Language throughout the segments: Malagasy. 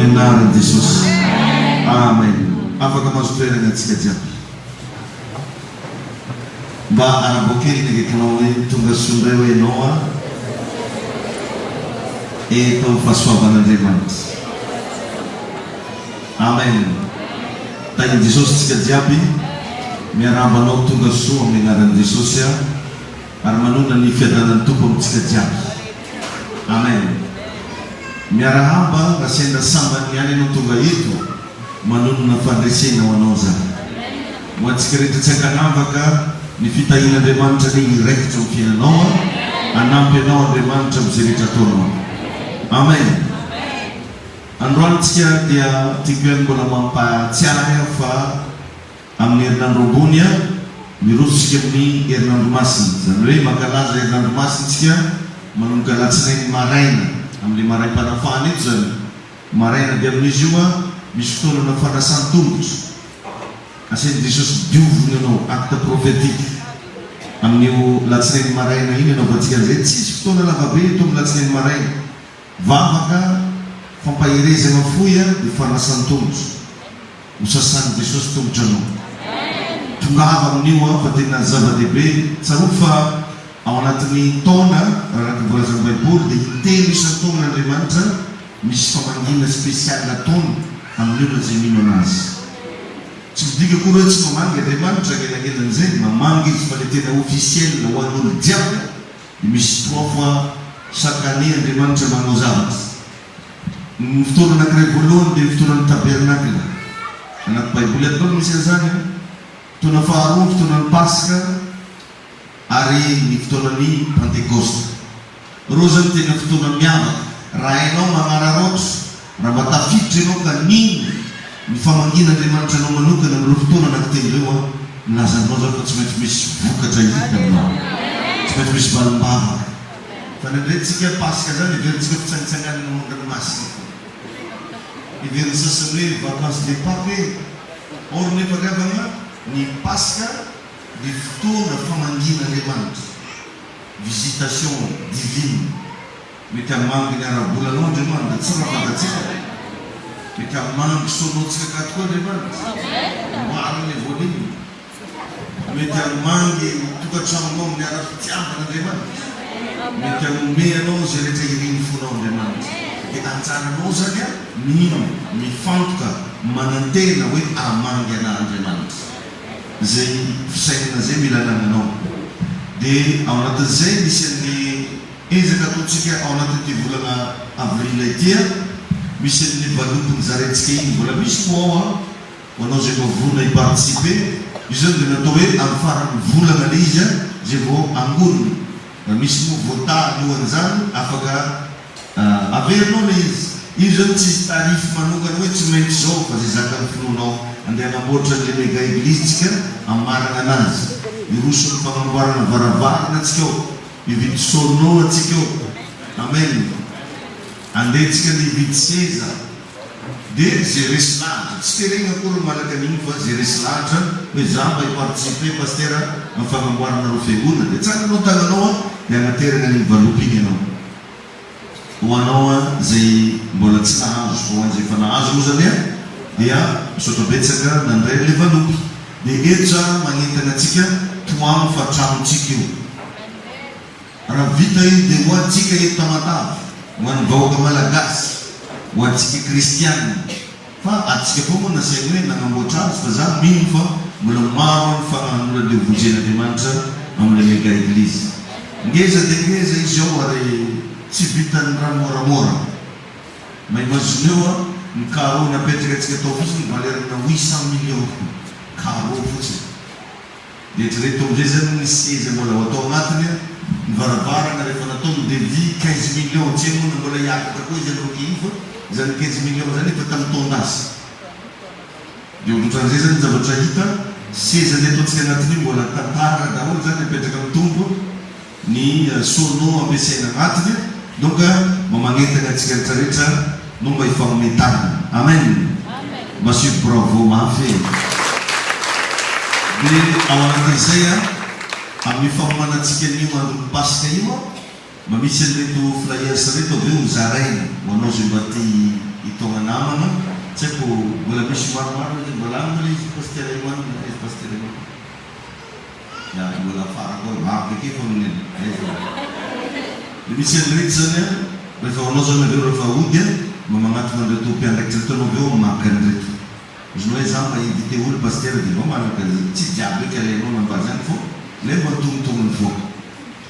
Amin'ny anaran'i Jesosy. Amen. Afaka mazotoerana antsika jiaby. Mba arabokely ngekinao hoe tonga sondray hoe ianao eto fahasoavan'Andriamanitra. Amen. Tain'i Jesosy tsika jiaby miarabanao tonga soa amin'ny anaran'i Jesosy ary manona ny fiadanan'ny Tompo amintsika jiaby. Amen. Miarahaba nga sendra sambany ihany ianao tonga eto manonona fandresena ho anao zany. Ho antsika rehetra tsy ankanavaka ny fitahian'Andriamanitra ny iraikitra amin'ny fiainanao anampy anao Andriamanitra amin'izay rehetra ataonao. Amen. Androantsika dia tiako ihany mbola mampatsiahy fa amin'ny herinandro ambony mirositsika amin'ny herinandro masina. Zany hoe mankalaza herinandro masina tsika manomboka alatsinainy maraina amin'ny maraim-panafahana eto zany. Maraina dia amin'izy io misy fotoanana fanasana tongotra. Asen'i Jesosy diovina anao acte prophétique amin'io latsinainy maraina iny anao vatsika an'izay. Tsisy fotoana lavabe eto amin'ny latsinainy maraina. Vavaka fampahirezana fohy dia fanasana tongotra. Hosasan'i Jesosy tongotra anao. Tongava amin'io fa tena zava-dehibe. Tsaroa fa ao anatin'ny taona raha voalazan'ny Baiboly dia intelo isan-taonan'Andriamanitra misy famangina spesialy ataony amin'io zay mino anazy. Tsy midika koa hoe tsy mamangy Andriamanitra elanelan'izay, mamangy izy fa le tena ofisiel ho an'olo jiaby dia misy 3 fois chaque année Andriamanitra manao zavatra. Ny fotoana anankiray voalohany dia fotoanan'ny tabernakle. Anaty Baiboly atao misy an'izany. Fotoana faharoa fotoanan'ny Pasika ary ny fotoanan'ny Pentecoste. Reo zany tena fotoana miavaka. Raha hainao manararoatra, raha mba tafiditra ianao ka nino ny famangin'Andriamanitra anao manokana amin'ireo fotoana anankitelo ireo milazanao zany fa tsy maintsy misy vokatra hita aminao. Tsy maintsy misy valim-bavaka. Fa nandretsika Pasika zany iverintsika fitsanitsanganana mondrany masina. Iverin'ny sasany hoe vacances de Pâques. Or nefa riavana ny Pasika dia fotoana famangin'Andriamanitra. Visitation divine. Mety hamangy ny ara-bolanao Andriamanitra tsy rafakatsika. Mety hamangy sonotsika ka tokoa Andriamanitra. Maro ny voaliny. Mety hamangy tokantranonao amin'ny ara-fitiavan'Andriamanitra. Mety hanome anao zay rehetra iriny fonao Andriamanitra. Dia antsaranao zany mino mifantoka manantena hoe hamangy an'Andriamanitra. Zay fisainana zay mila anananao. Dia ao anatin'izay misy ny ezaka ataontsika ao anatin'ity volana avril ity misy ny valopiny zarentsika iny mbola misy moa ao anao zay mavona hiparticipe. Io zany dia natao hoe amin'ny farany volana le izy zay vao angoniny. Raha misy moa vota alohan'izany afaka averinao le izy. Io zany tsisy tarify manokana hoe tsy maintsy zao fa zay zakan'ny finoanao andeha hanamboatra le mega eglizetsika amin'ny marana anazy. Iroso ny fagnamboarana varavarana atsika ao. Ividy sonneau atsika ao. Amen. Andehantsika ny ividy seza. Dia zay resy lahatra. Tsy terena akory malaka an'iny fa zay resy lahatra hoe za mba hiparticipe pastera amin'ny fagnamboarana reo fiangonana. Dia tsara anao tagnanao dia anaterana ny valopy iny ianao. Ho anao zay mbola tsy nahazo fa ho an'izay efa nahazo moa zany dia misaotra betsaka nandray le valopy. Dia eto magnentana atsika toano fa tranontsika io. Raha vita io dia ho antsika eto Tamatavy, ho an'ny vahoaka malagasy, ho antsika kristianina. Fa atsika foa moa nasaina hoe nagnamboatra azy fa za mino fa mbola maro ny fagnan'olona le vonjen'Andriamanitra amin'ny mega eglizy. Ngeza dia ngeza izy ao ary tsy vitany raha moramora. Maimazoneo ny carreau napetraka atsika tao fotsiny valerina 800 millions carreau fotsiny. Dia eritrereto amin'izay zany ny seza mbola ho atao agnatiny ny varavarana rehefa natao ny devis 15 millions. Tsy moa mbola hiakatra koa izy an'roky fa zany 15 millions zany efa tamin'ny taon'asy. Dia ohatran'izay zany zavatra hita seza ny ataontsika agnatiny mbola tantara daholo zany apetraka amin'ny tombo ny sonneau ampiasaina agnatiny. Donc magnentana atsika rehetrarehetra no mba hifamomentana. Amen. Monsieur bravo mafy. Dia ao anatin'izay amin'ny famomanantsika an'io andro Pasika io mba misy an'ireto flyers reto avy eo zaraina ho anao zay mba tia tonga namana tsy haiko mbola misy maromaro mbola amina izy pastereman izy pastereman ya mbola afara koa avy ake fa amin'iny misy an'ireky zany a rehefa anao zany aveo rehefa ody a mba magnatona an'reto mpiandraikitra reto anao aveo maka an'ireto izy no hoe za mba invité olo pasteur dia anao manaka tsy diaby eky alainao namba zany fô le mba tongotonony fô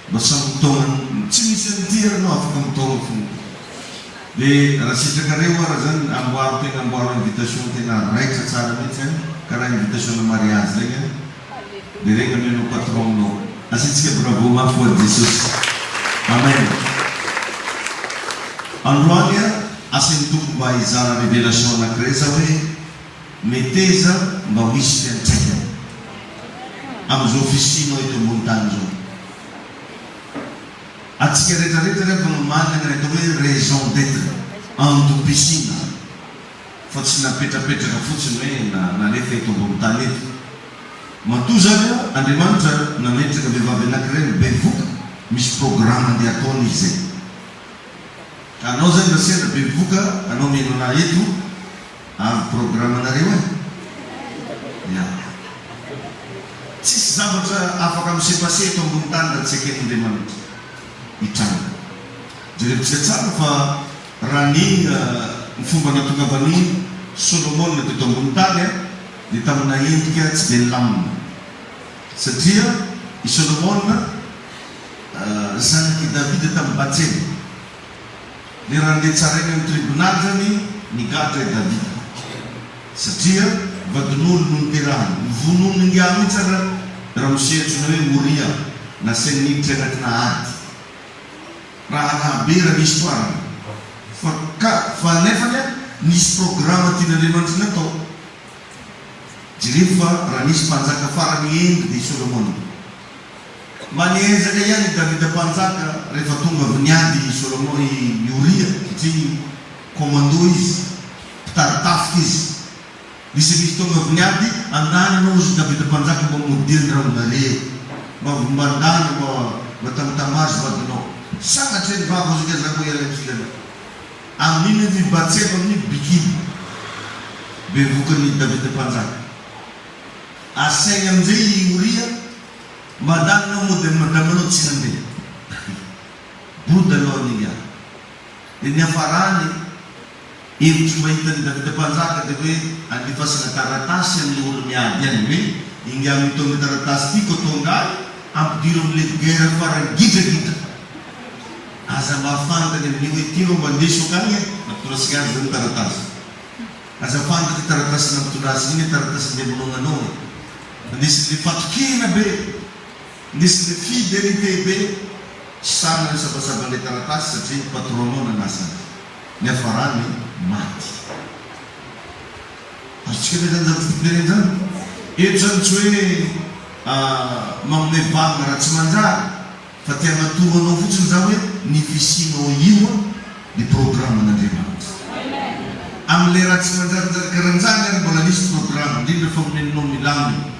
mba sambotonany tsy misy an'ity anao afaka mitogna fo dia raha sitrakareo raha zany amboaro tegna amboaro invitation tegna raitra tsara mihitsy zany karaha invitation na mariage regny dia regny amenao patron-nao asitsika bravo mafy ho jesosy amen androany a asan'ny tompo mba hizara révélation anankiray za hoe meteza mba ho hisy fiantraikany amin'izao fisinao eto ambony tany zao atsika rehetrarehetra rehefa manana ny atao hoe raison d'être antom-pisina fa tsy napetrapetraka fotsiny hoe nalefa eto ambony tany eto matoa zany a Andriamanitra nametraka vehivavy anankiray bevoka misy programme andeha ataony izy zay ka anao zany nasena bevoka anao menona eto avy programme anareo ya tsisy zavatra afaka misepase eto ambony tany da tsy eken'Andriamanitra itranga jerevitsika tsara fa raha ny fomba natongavany Solomon teto ambony tany dia tamina endrika tsy dia lamina satria i Solomon zanaky Davida tamin'ny Batseba dia raha ndeha tsarainy amin'ny tribunal zany nigatra i Davida satria vadin'olo no niterahany vonono ingia mihitsy raha misehatrona hoe Moria nasainy niditra agnatina ady raha be raha histoire fa nefany nisy programme tian'Andriamanitra natao jereo fa raha nisy mpanjaka farany endry dia Solomon manezaka ihany Davida mpanjaka rehefa tonga avy niady Solomon i Uria satria commando izy mpitaritafiky izy misy tonga avy niady andananao izy Davida mpanjaka mba modely raha mare mba ndana mba tamtamazy vadinao sanatra ny vava zaka zako ialakilanao amin'iny ny Batseba amin'ny bikiny bevokan'ny Davida mpanjaka asaigny amin'izay i Uria mba andananao moa dia madamanao tsy nandeha body aloha an'igny any dia ny hafarany hevitry mahitany Davida mpanjaka dia hoe andefasana taratasy amin'ny olo miady any hoe ingy amin'itony taratasy tiako tongaly ampidiro amin'le guerre farany gidragidra aza mahafantany amin'ny hoe tiro mba ndesoko agny nampitondrasika azy zany taratasy aza fantany taratasy nampitondrasy igny taratasy ndemononanao ndesile fatokena be ndesile fidélité be sanany sabasaban'le taratasy satria patronao nanasany ny hafarany maty azotsika be zany zavatra zany eto zany tsy hoe manome vagna raha tsy manjary fa tia matoa anao fotsiny za hoe ny fisinao io ny programme an'Andriamanitra amin'le raha tsy manjarinjary karanjany ary mbola nisy programme indrindra fa mineninao milamy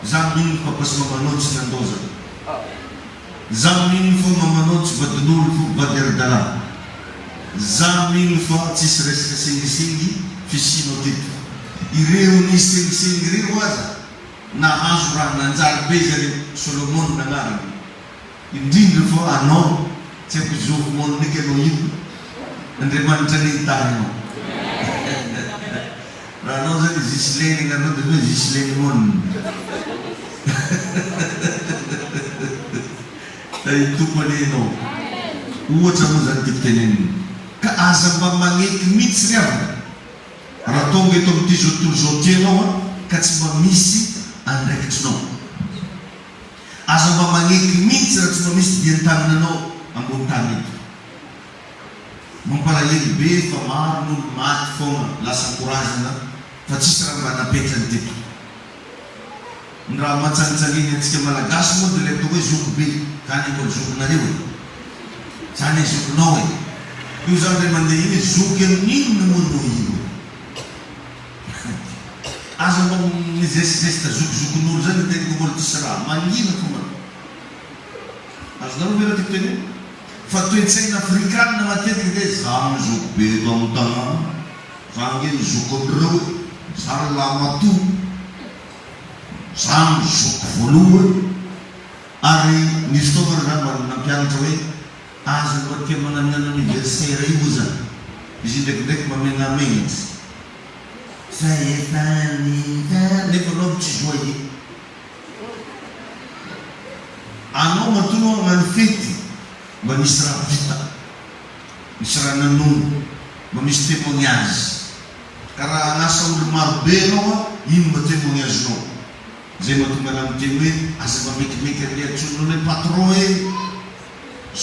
za mininy fa pasy mamanao tsy nandoza za mininy fa mamanao tsy vadin'olo fo vady ara-dalà za mininy fa tsisy resaka sengisengy fisinao teto ireo nisy sengisengy ireo aza nahazo raha nanjary be zany Solomon nagnarany indrindra fa anao tsy haiko zofomony ndraiky anao io Andriamanitra nitahinao raha anao zany Gisleny anao dia hoe Gisleny monina tompony anao ohatra moa zany tiako teneniny ka aza mba magneky mihitsy ry avana raha tonga eto amin'ity zao tontolo zao ty anao ka tsy mba misy andraikitrinao aza mba magneky mihitsy raha tsy mba misy dian-taninanao ambony tany eto mampalahelo be fa maro n'olo maty foana lasa encouragena fa tsisy raha mba napetrany teto ny raha matsanitsaniny antsika malagasy moa dia le atao hoe zoko be zany mbola zokonareo zany e zokonao io zany re mandeha iny zoky amin'inona moa no io aza mba mizesizesta zokozokon'olo zany tegna mbola tsisy raha mangina fomba azonareo ve raha tiako teny fa toetsaina afrikanina matetika dia za mizoko be eto amin'ny tanàna Fangin zokondreo zary lamato zany zoko voalohany ary nisy fotoana zany nampianatra hoe aza loatike mananana anniversaire io zany izy ndraikindraiky mamenamenatra fahefany nefa anao tsy joyeux anao matono agnano fety mba misy raha vita misy raha nanono mba misy témoignage karaha anasa olo marobe anao ino mba témoignagenao zay mahatonga ana miteny hoe aza mba mekimeky arle atsonao hoe patron hoe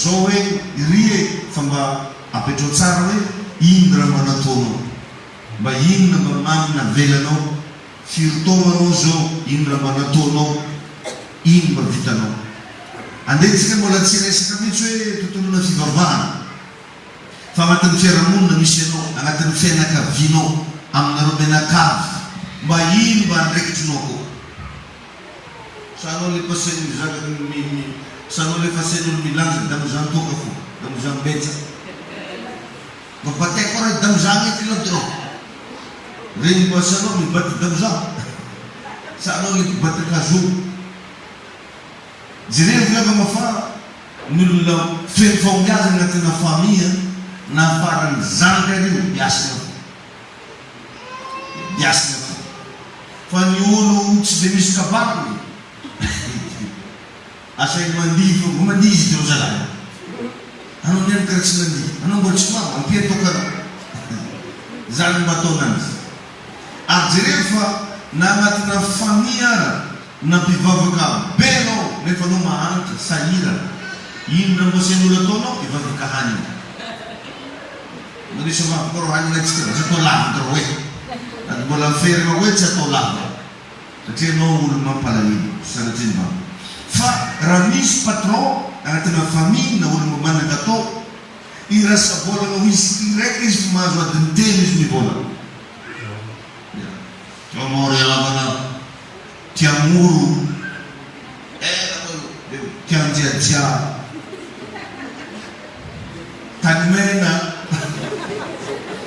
zao hoe iry e fa mba apetrao tsara hoe ino raha manataonao mba inona mba mamina velanao firotomanao zao ino raha manataonao ino mba vitanao andetsika mbola tsy resaka mihitsy hoe tontolona fivavahana fa agnatin'ny fiarahamonina misy anao agnatin'ny fianakavianao aminareo menakavy mba ino mba andraikitrinao koa sanao le pasainy zaka sanao le fasain'olo milanja da mizany toka fo da mizany betsa mba bataiko raha da mizany eky ladro regny mba sanao mibaty da mizany sanao le batakazo jereo viava mafa n'olona feno faombiaza agnatina famille na farany zanaka reo biasina fo fa ny olo tsy de misy kabakony asainy mandihy fo mba mandihy izy deo zalahy anao niany karaha tsy mandihy anao mbola tsy mama ampiatokanao zany mba ataonanazy ary jereo fa na agnatina famille ara na mpivavaka be anao nefa anao mahanitra sahira ino raha mbo sain'olo ataonao ivavaka hanina manisy avavaka ro hanina tsy tena tsy atao lavaka ro hoe ary mbola miferina hoe tsy atao lava satria anao olo mampalahelo sanatriny va fa raha misy patron agnatina famille na olo manaka atao irasa volana izy iraiky izy fa mahazo adiny telo izy mivolana tiamoro alavana tiamoro tianjiajia tanimena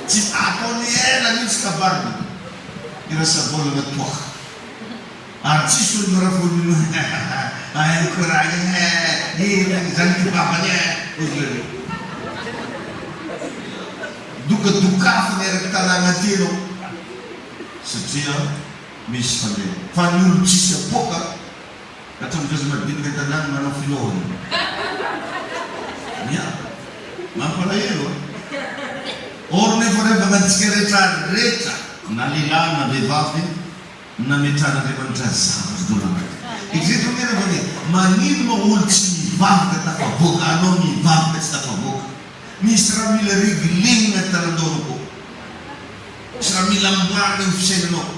tsy ataony ela mihitsy kabarina irasa volana toaka ary tsisy olo raha volony aiko raha zany kibabany dokadokafiny araky tanàgna ty anao satria misy fandeha fa ny olo tsisy apoka hatramin'ikazy madinika tanàgna manao filohany mia mampalahelo or nefa rehefa agnatsika rehetrarehetra na lehilahy na vehivavy na metranaandriamanitra zavazy dolana exeto menavane manino ma olo tsy mivavaka tafavoaka anao mivavaka tsy tafavoaka misy raha mila reglena talandaona ko misy raha mila mboarina ny fisainanao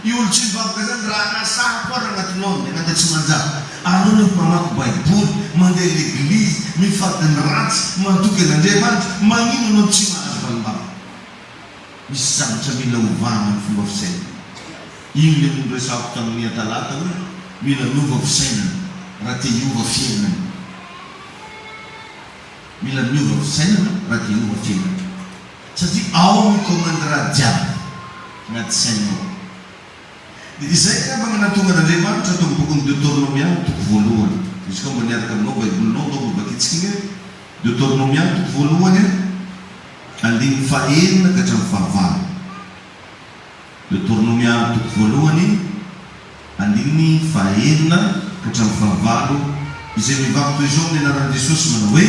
io olo tsy mivavaka zany raha anasaha koa raha agnatinao agnaty tsy manjaka anao nefa mamaky baiboly mandeha l'église mifadiny ratsy mantoky an'andriamanitra manino anao tsy mahazo valim-bava misy zavatra mila ovana ny fomba fisainana ino le molo resako tamin'ny atalata hoe mila miova fisainana raha te hiova fiainana mila miova fisainana raha te hiova fiainana satria ao mikommandy raha jiaby agnaty sainao izay kaba agnatonga n'andriamanitra atao bokony Deutéronomia toko voalohany izy koa mba niaraka aminao baibolinao atao mibakitsika igny Deutéronomia toko voalohany andiny fahenina ka hatramin'ny fahavalo Deutéronomia toko voalohany andiny fahenina ka hatramin'ny fahavalo izay mivavaka toy izao amin'ny anaran'i Jesosy manao hoe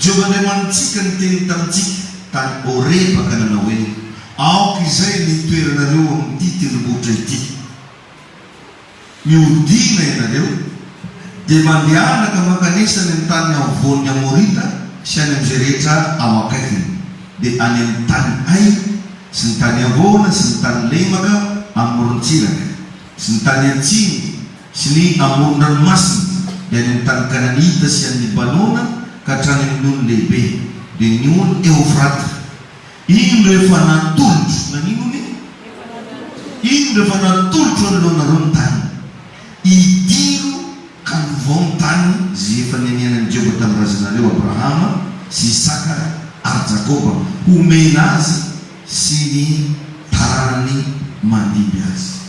Jehovahandriamanitsika ny teny tamintsika tany Horeba ka nanao hoe aoka izay ny toeranareo amin'ity tendrombohitra ity miodina ianareo dia mandehanaka mankanesany amin'ny tany avoan'ny Amorita sy any amin'izay rehetra ao akaikiny dia any amin'ny tany Hay sy ny tany avoana sy ny tany lemaka amoron-tsiraka sy ny tany antsiny sy ny amoron-dranomasina dia any amin'ny tany Kananita sy any Libanona ka hatrany amin'ny olo lehibe dia ny olo Eufrata ino rehefa natolotro naninony ino rehefa natolotro anoloanareo ny tany idiro ka novao ny tany zay efa nianianan'i Jehova tamin'ny razanareo Abrahama sy Isaka ary Jakoba Jakoba omena azy sy ny taranany mandiby azy.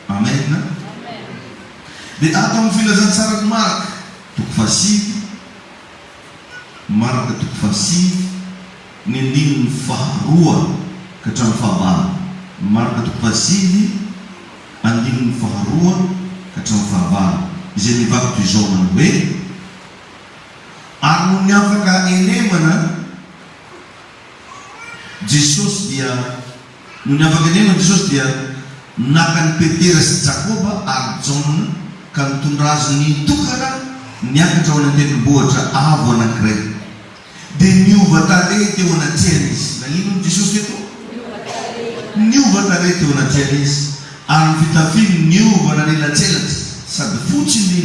Amen. Dia ato amin'ny filazantsarany Marka toko fahasivy, Marka toko fahasivy ny andininy faharoa ka hatramin'ny fahavalo. Marka toko fahasivy andininy faharoa ka hatramin'ny fahavalo. Izay nivaky toy izao manao hoe: ary no niafaka enemana Jesosy dia nakany Petera sy Jakoba ary John ka nitondra azy nitokana niakatra ao an-tendrombohitra avo anankiray. Dia niova tarehy teo anatrehany izy. Nanino Jesosy teto? Niova tarehy teo anatrehany izy, ary ny fitafiny niova nanelatselatsy sady fotsy ny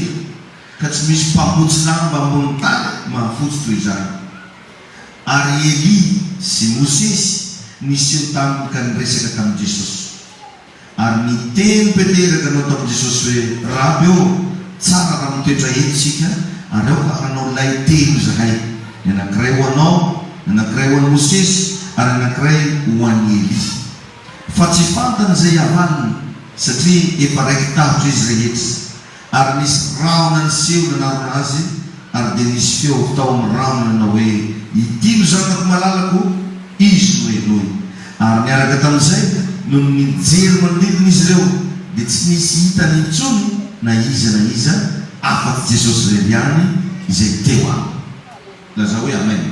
ka tsy misy mpamotsy lamba ambony tany mahafotsy toy izany. Ari Eli sy Mosesy niseho taminy ka niresaka tamin'i Jesosy. Ary niteny Petera ka anao tamin'i Jesosy hoe: Rabi ô, tsara raha mitoetra eto tsika, ary ao ka hanao lay telo zahay, ny anankiray ho anao, ny anankiray ho an'i Mosesy, ary anankiray ho an'i Eli. Fa tsy fantany izay havaniny satria efa raiky tavitra izy rehetra. Ary nisy raona niseho nanarona azy, ary dia nisy feo tao amin'ny raona nanao hoe: ity no zanako malalako, izy no Eloi. Ary niaraka tamin'izay no nijery manodidina izy ireo, dia tsy nisy hita n'intsony na iza afa-tsy Jesosy iray ihany izay teo aminy. Laza hoe amen.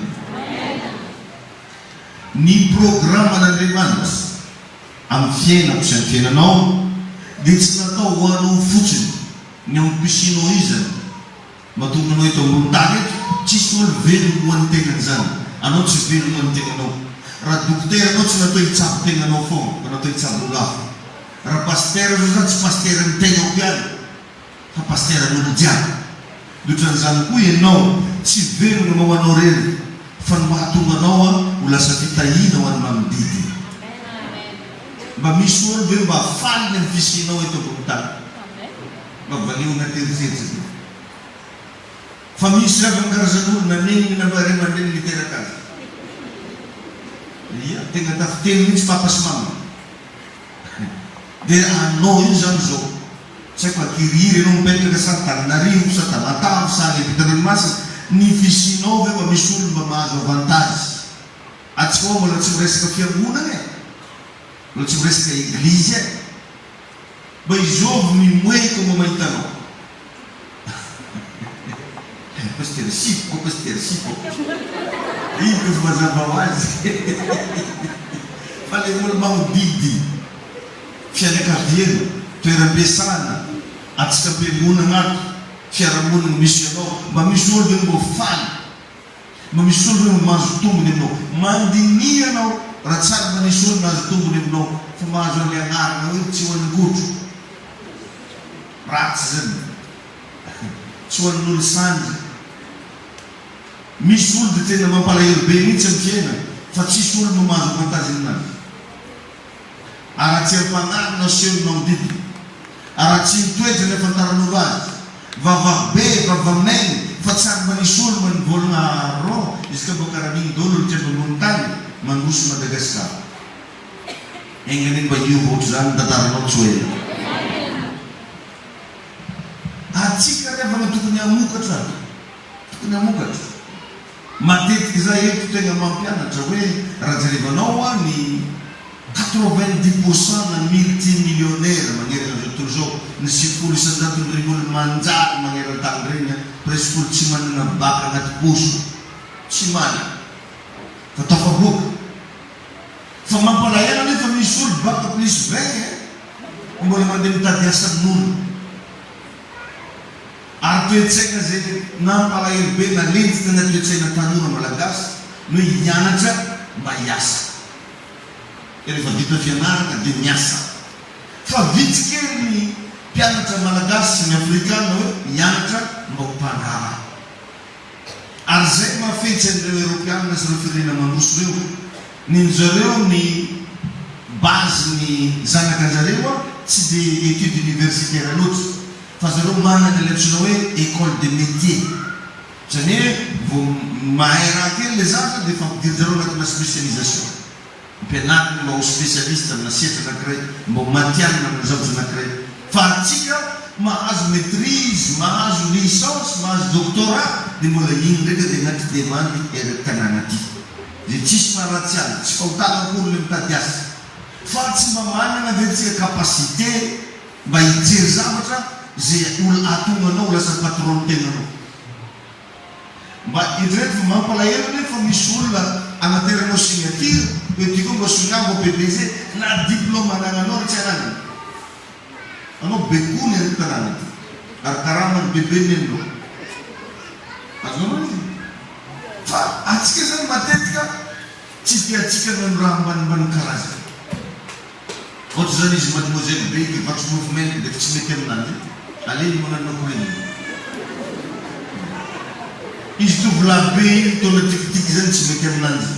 Ny programan'Andriamanitra amin'ny fiainako sy ny fiainanao dia tsy natao ho anao fotsiny ny ampisianao izany mahatonga anao eto ambony tany eto. Tsisy olo velona ho an'ny tenan'izany. Anao tsy velona ho an'ny tenanao. Raha dokotera anao tsy natao hitsabo tenanao foana, fa natao hitsabo lafo. Raha pastera zao zany tsy pastera ny tegnako ihany, fa pastera n'olo jiaby. Ohatran'izany koa ianao tsy velona ho anao rery, fa ny mahatonga anao ho lasa fitahiana ho an'ny manodidy. Mba misy olo ve mba faly ny fisianao eto ambony tany, mba valiona teritseritsy. Fa misy ravan-karazan'olo naneniny navare mandreny niteraka azy. Ia, tegna tafiteny mihitsy papa sy mama. Dia anao io zany zao, tsy haiko akiriry ianao mipetraka sa Antananarivo sa Tamatave sa any Ampitananomasina, ny fisianao ve mba misy olo mba mahazo avantage. Atsika ao mbola tsy miresaka fiangonana e, mbola tsy miresaka eglizy e, mba izôvy mimoeka mba mahitanao. Pasteur Sipo. Io ko mazava ho azy. Fa le olo magnodidy fianakaviana, toeram-piasana, atsika am-piangonana ato, fiarahamonina misy anao, mba misy olo ve mba faly, mba misy olo ve mba mahazo tombony aminao. Mandinihy anao raha tsara mba nisy olo mahazo tombony aminao, fa mahazo an'le agnarana hoe tsy ho an'ny gotro. Ratsy zany, tsy ho an'olo sandy. Misy olo dia tena mampalahelo be mihitsy amin'ny fiaina, fa tsisy olo no mahazo avantage aminazy. Araha tsy ampanarina seho ny manodidina, araha tsy mitoetra ny afantaran'olo azy, vavabe, vavamainy, fa tsary mba nisy olo manivolagna ro izy ka mba karan'igny daholo olo tsy ambony tany mandroso Madagasikara. Enganiny mba io ohatry zany tantaranao tsy hoe. Atsika rehefa no tokony hamokatra, matetiky zay eto tegna mampianatra hoe raha jerevanao ny 90% na multimillionnaire magnerana zao tontolo zao, ny 10% olo manjary magneran-tany regny, presque olo tsy manana baka agnaty poso, tsy mana, fa tafavoaka. Fa mampalahelo nefa misy olo baka plus 20 mbola mandeha mitady asa amin'olo. Ary toe-tsaina zay nampalahelo be nalentika na toe-tsaina tanora malagasy no hianatra mba hiasa. Rehefa vita fianarana dia miasa. Fa vitsy kely ny mpianatra malagasy sy ny afrikana hoe mianatra mba ho mpandrara. Ary zay mafetsy an'ireo Europeana sy ireo firenena mandroso reo, ninjareo ny base ny zanakanjareo tsy dia étude universitaire loatra, fa zareo manana le antsoina hoe école de métier. Zany hoe mahay raha kely le zaza dia efa midiry zareo anatina spécialisation. Ampianariny mba ho spécialiste amina setra anankiray, mba ho matianina amina zavatra anankiray. Fa atsika mahazo maîtrise, mahazo licence, mahazo doctorat, dia mbola iny ndraika dia anaty demande tanàna aty. Dia tsisy maharatsy azy, tsy fahotana akory le mitady asa. Fa tsy mba manana ventsika capacité mba hijery zavatra zay atonganao lasa patron-tenanao. Mba ireto fa mampalahelo nefa misy olona anateranao signature, hoe ty koa mba sonamo PPG na diplôme anananao ry tsy ananany. Anao bekony any tanàna ty, ary karamany bebe nenao. Azonao izy. Fa atsika zany matetika tsy tiatsika nano raha ambanimbany karazana. Ohatra zany izy mademoiselle be kivatry movement dia tsy mety aminanjy. Aleny mananao koregny. Izy tovolahy be iny taona tikitiky zany tsy mety aminanjy.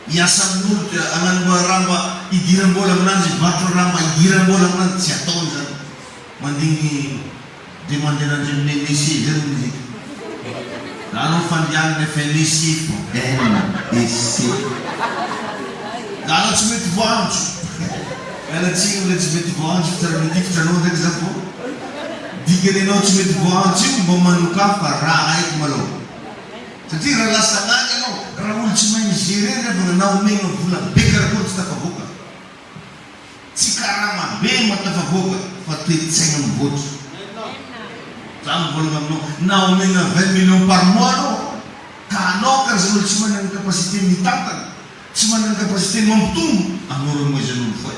Iasa amin'olo ananmba raha mba idiram-bola aminanjy, vatro raha mba idiram-bola aminanjy tsy ataony zany. Mandigny demande ananjy amin'ny NSC zany muzika. Anao fandianana FNSC fo. NSC. Anao tsy mety voantso. Mialatsiny le tsy mety voantso tsara midikitra anao ndraiky za fo. Dikany anao tsy mety voantso io mba manokafa raha haiko malao. Satria raha lasa anany anao, raha olo tsy mahay migerer rehefa nanao megna vola be karakory tsy tafavoaka. Tsy karama be matafavoaka fa toe-tsaigna mivoatra. Za mivolagna aminao, na omegna 20 millions par mois anao, ka anao karazan'olo tsy manana capacité mitantana, tsy manana capacité mampitombo, anao ramoizan'olo foy.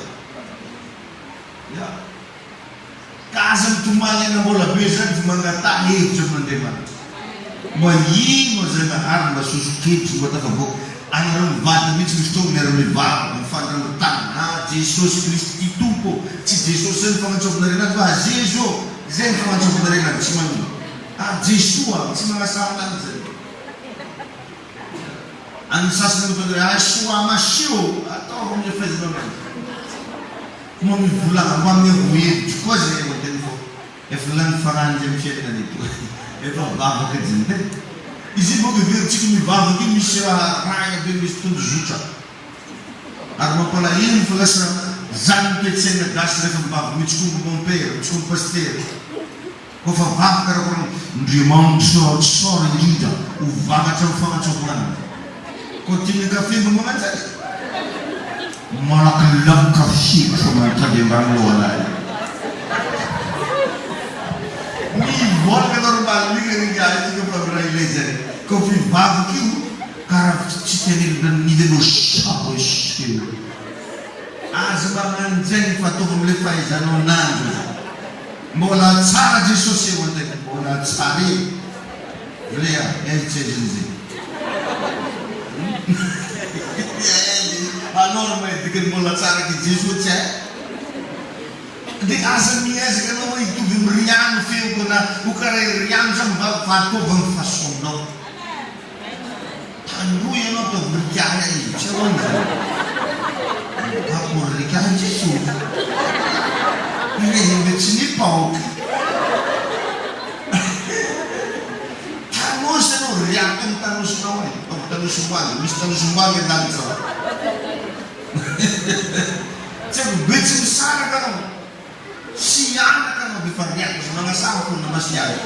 Ka aza mitomany anambola be zany fa mangata hevitra amin'Andriamanitra. Mba ino Zanahary mba sosokevitra mba tafavoaka. Anareo mivady mihitsy misy fotoana miara mivady mifandra amin'ny tany. Jesosy Kristy ty tompo, tsy Jesosy zay ny fagnatsoavanareo anazy fa Jezo zay ny fagnatsoavanareo anazy tsy manino. Jesoa tsy magnasaha anazy zay. Any sasany mitondra soa masio atao amin'ny fahaizana anazy. Mba mivolagna mba miavohevitra koa zay amateny fô. Efa lany farany zay fiainana eto. Efa bavaka zany. Izy boka veritsika mivavaka io misy raha be misy tondo zotra. Ary mampalahelo fa lasa zany mipetsaina gasy rehefa mivavaka mitsikomby mompera, mitsikomby pasteur. Kofa vavaka raha Andriamanitra tsara indrindra ho vangatra amin'ny fagnatsoavana. Continue kafe mba magnanjary. Malakilaky kafe fa manatady ambany lohalay. Mivolagna normal migna azy fa raha ilay zany. Kofa mivavaka io karaha tsy tenenina nidenao saosy. Aza magnano zay fa ataovy amin'ilay fahaizanao anazy. Mbola tsara Jesosy eo antegna, mbola tsara e. Lea, eritreritrin'izay. Alors ma dikany mbola tsara ki Jesosy tsy hay. Dia aza miezaka anao hitovy amin'ny riano feoko na ho karaha riano zany mivavaka fa ataovy amin'ny fasonao. Tandroy anao ataovy rikara izy, tsy ahoana zany. Akory rikara Jesosy. Ilay mbe tsy nipaoky. Tanosy anao riato amin'ny tanosinao e. Amin'ny tanosomboany, misy tanosomboany andany zao. Tsy ako be tsy misaraka anao. Sy anaka anao dia fa riato sy magnasaha fo na masy azy.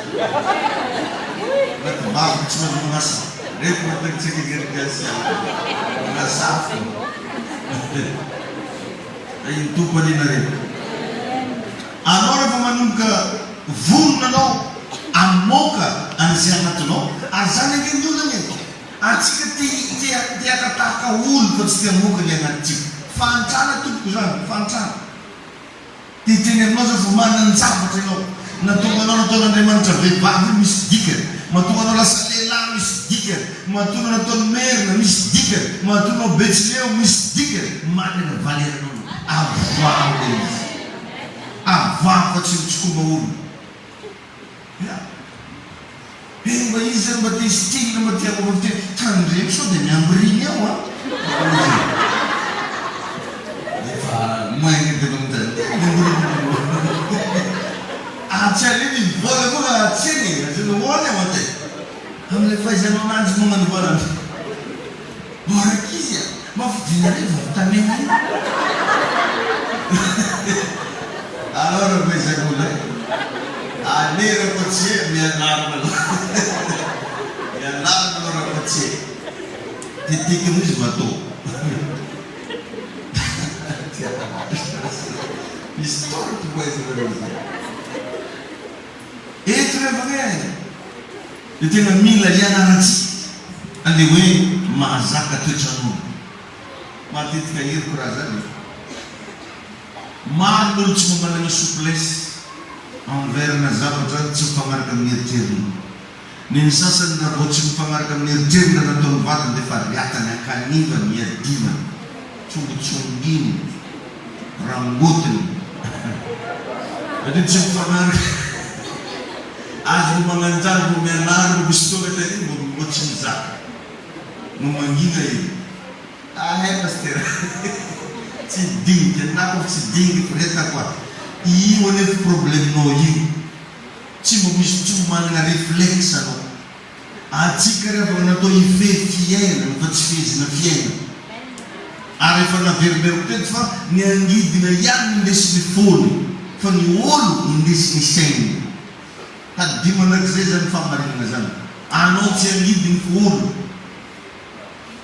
Mety bavaka tsy mahazo magnasaha. Rehefa matagitsika gergasy azy. Magnasaha fo. Iny tompany nareo. Anao rehefa manomboka vonona anao amoka an'izay anatinao, ary zany angeny olona mety. Antsika tia tataka olo fa tsy tia amoka ilay anatsika. Fantrana tompoko zany, fantrana. Titeny aminao zao fa manan-javatra ianao. Natonga anao nataon'Andriamanitra vehivavy misy dikany. Mahatonga anao lasa lehilahy misy dikany. Mahatonga nataony merina misy dikany. Mahatonga anao Betsileo misy dikany. Manana valeranao. Avoaka izy. Avoaka tsy mitsikoba olo. Mba izy zany mba tia style mba tia mba tia tandremo sao dia miamboriny ao a. Efa maigna dia amin'izany. Atsy aleny mivola koa atsy eny. Atsy hoany ao aty. fahaizanao anazy magnano valana. Araka izy a, mafidianareo vavitamena io. Alors fahaizan'olona allez rakotsy mianarana aloha. Mianarana aloha rakotsy. Titikiny izy matao. Histoire to fahaizanareo zay. Eto rehefa hoe dia tena mila ianaratsy anle hoe mahazaka toetran'olo. Matetika heriko raha zany. Maro olo tsy manana souplesse envers zavatra tsy mifagnaraka amin'ny eritreritany. Ny sasany na vao tsy mifagnaraka amin'ny eritreritany nataony vatany dia fa riatany akanivany miadivany tsongotsonginy rangotiny satria tsy mifagnaraka. Azo magnanjany mo mianary mo misy tonga tany mo tsy mizaka mo mangina iny. Pasteur tsy dingy anako tsy dingy firetako a io anefa probleminao io tsy mbo misy tsy manana réflexe anao. Atsika rehefa natao ifehy fiaina fa tsy fehezina fiaina ary efa naveriberiko teto fa ny angidina ihany indesiny fony fa ny olo indesiny sainy. Tadi manakizay zany famarinana zany. Anao tsy angidiny fa olo.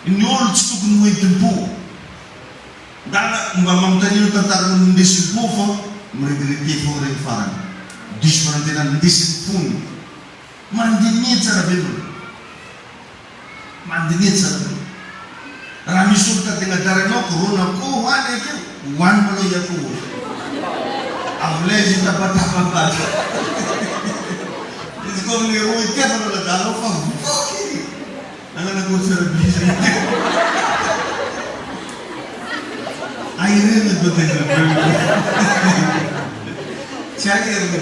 Ny olo tsy tokony hoentim-po. Dana mba mamtanino tantarana nindesim-po fa miregrete fô regny farany. Diso farantena nindesin'ny fony. Mandinia tsara be mo. Mandinia tsara be. Raha misy olo tatena daranao korona ko hoany akeo. Hoany malao iako. Avlay izy tapatapabata. Izy koa amin'ny roa itefana la dalo fa voky. Nananako tsara bisa. Airena do tena bebe. Tsy airena.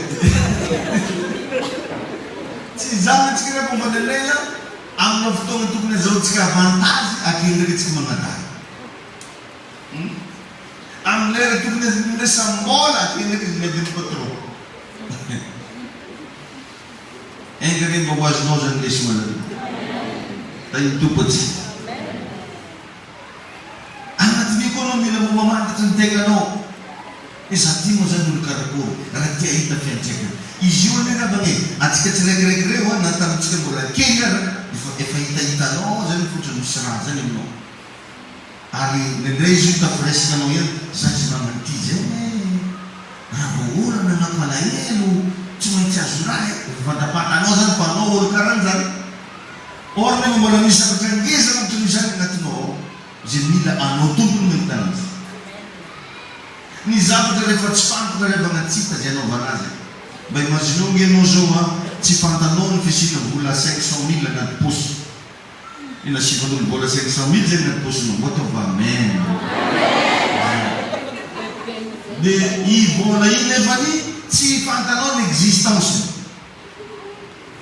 Tsy zanatsika rehefa momba ny lela amina fotoana tokony azahoantsika avantage akendraretsika magnadary. Amin'ny lera tokony indesam-bola akendraretsika mediny patron. Enga regny mba ho azonao zany lesy manareo. Tany tompatsy. Anatin'ny ekonomia mo mamantatra ny tegnanao. Iza ty mo zany olo karakory, raha tia hita fiantraikany. Izy io ane raha bagny, atsika tsiraikiraiky reo natanitsika mbola kely ara, efa hitahitanao zany fotsiny misy raha zany aminao. Ary nendray izy io tafiresakanao ihany, zany sy magnanty zany. Raha vao olana na malahelo, tsy maintsy azo raha fantapatanao zany fa anao olo karan'zany. Or nefa mbola misy zavatra ngeza ohatrany zany agnatinao zay mila anao tompony mahita anazy. Ny zavatra rehefa tsy fantatra rehefa agnatsita zay anaovana azy. Mba imaginao nge anao zao tsy fantanao ny fisina vola 500,000 anaty posy. Ina sivan'olo vola 500,000 zay anaty posinao, mbô ataova amen. Dia i vola iny nefany tsy fantanao ny existence.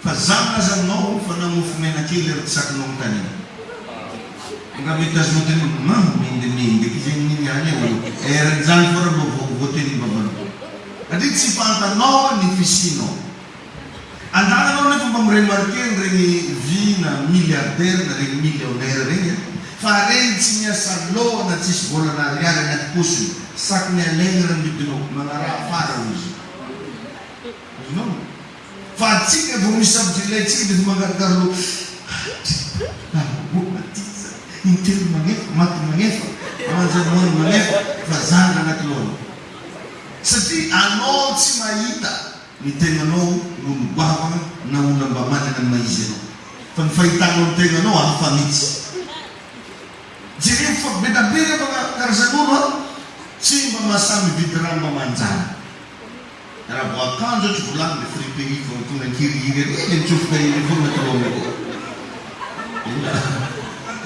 Fa zany aza aminao fa namofo mena kely eritsakinao amin'ny tany. Nga mety azonao teny mendemendy izy niny any eo. Eran'izany fa raha voateny babanao. Satria tsy fantanao ny fisinao. Andananao nefa mba miremarke regny vie na milliardaire na regny millionnaire regny. Fa regny tsy miasa loha na tsisy vola na ariary anaty posiny. Saky ny alaigny raha midinao manaraha afara izy. Azonao? Fa atsika vao misy sabotry ilay tsika dia mangaragara lo. Intelo magnefa, maty magnefa, manjanoany magnefa, fa zany anaty lohana. Satria anao tsy mahita ny tegnanao olo bavana na olo mba manana ny maizy anao. Fa ny fahitanao ny tegnanao hafa mihitsy. Jereo fa bedabe rehefa karazan'olo tsy mba mahasamy vidy raha mba manjana. Raha vao akanjo ohatra volany le fripery vao tonga kiriry regny mitsofoka iny foana kilomeko.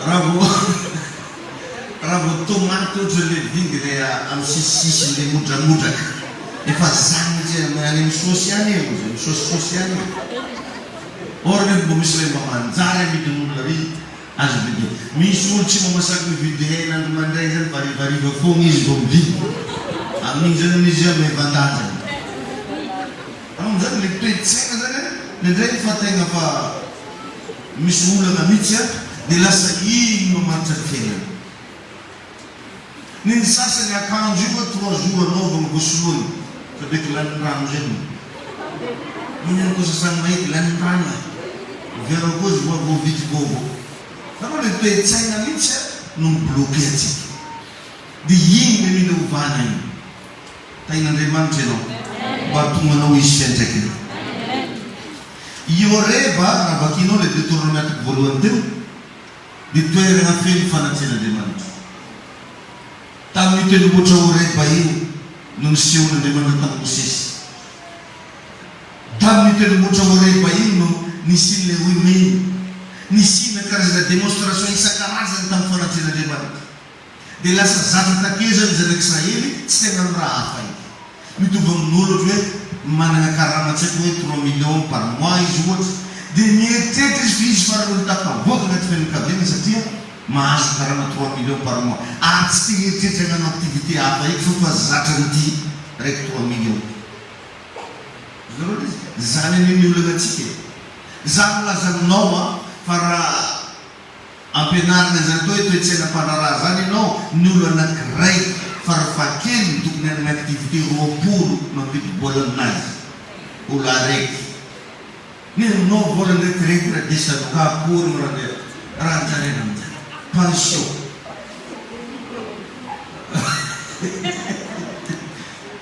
Raha vao tomaty ohatra le vingy le amin'ny sisisisy le modramodraka. Efa zany izy any misosy any eo, misosisosy any eo. Or nefa mbo misy le mba manjary amidin'olona ry azo vidy. Misy olo tsy mamasaky mividy hena andro mandray zany fa rivariva foana izy vao mividy. Amin'iny zany izy ame vandazany. Amin'izany le toe-tsaina zany, nendray fa tegna fa misy olana mihitsy dia lasa ino manitra fiainana. Ny sasany akanjo io 3 jours anaovana gosoloany fa beky lanin'ny rano zay minany koa sasany mahity lanin'ny rano vera koa zy vao vity vovo fa le toe-tsaina mihitsy no mibloke atsika dia iny le mila ovana iny tain'Andriamanitra ianao mba tonganao izy fiantraika Ioreba raha vakinao le Deutéronomiaty voalohany teo dia toerana feno fanatsen'Andriamanitra tamin'ny tendrombohitra Oreba io no nisehon'Andriamanitra tamin'ny Mosesy. Tamin'ny tendrombohitra Oreba io no nisy le oimeny nisy karazana démonstration isan-karazany tamin'ny fanatsen'Andriamanitra. Dia lasa zatra takezany zanak'Israely tsy tena amin'ny raha hafa iny. Mitovy amin'olo hoe manana karama tsy haiko hoe 3 millions par mois izy ohatra dia mieritreritra izy izy faran'olo tafavoaka anaty fianakaviana satria mahazo karama 3 millions par mois ary tsy tia eritreritra hagnano activité hafa eky fa zatra nyty raiky 3 millions. Zany any miolana atsika za milaza aminao fa raha ampianarina zany atao hoe toe-tsainam-panaraha zany ianao ny olo anankiray farafakely tokony hanana activité 20 mampidi-bola aminazy olo araiky ny aminao vola ndraikireky raha desanao ka akory raha anjarena amin'izay pension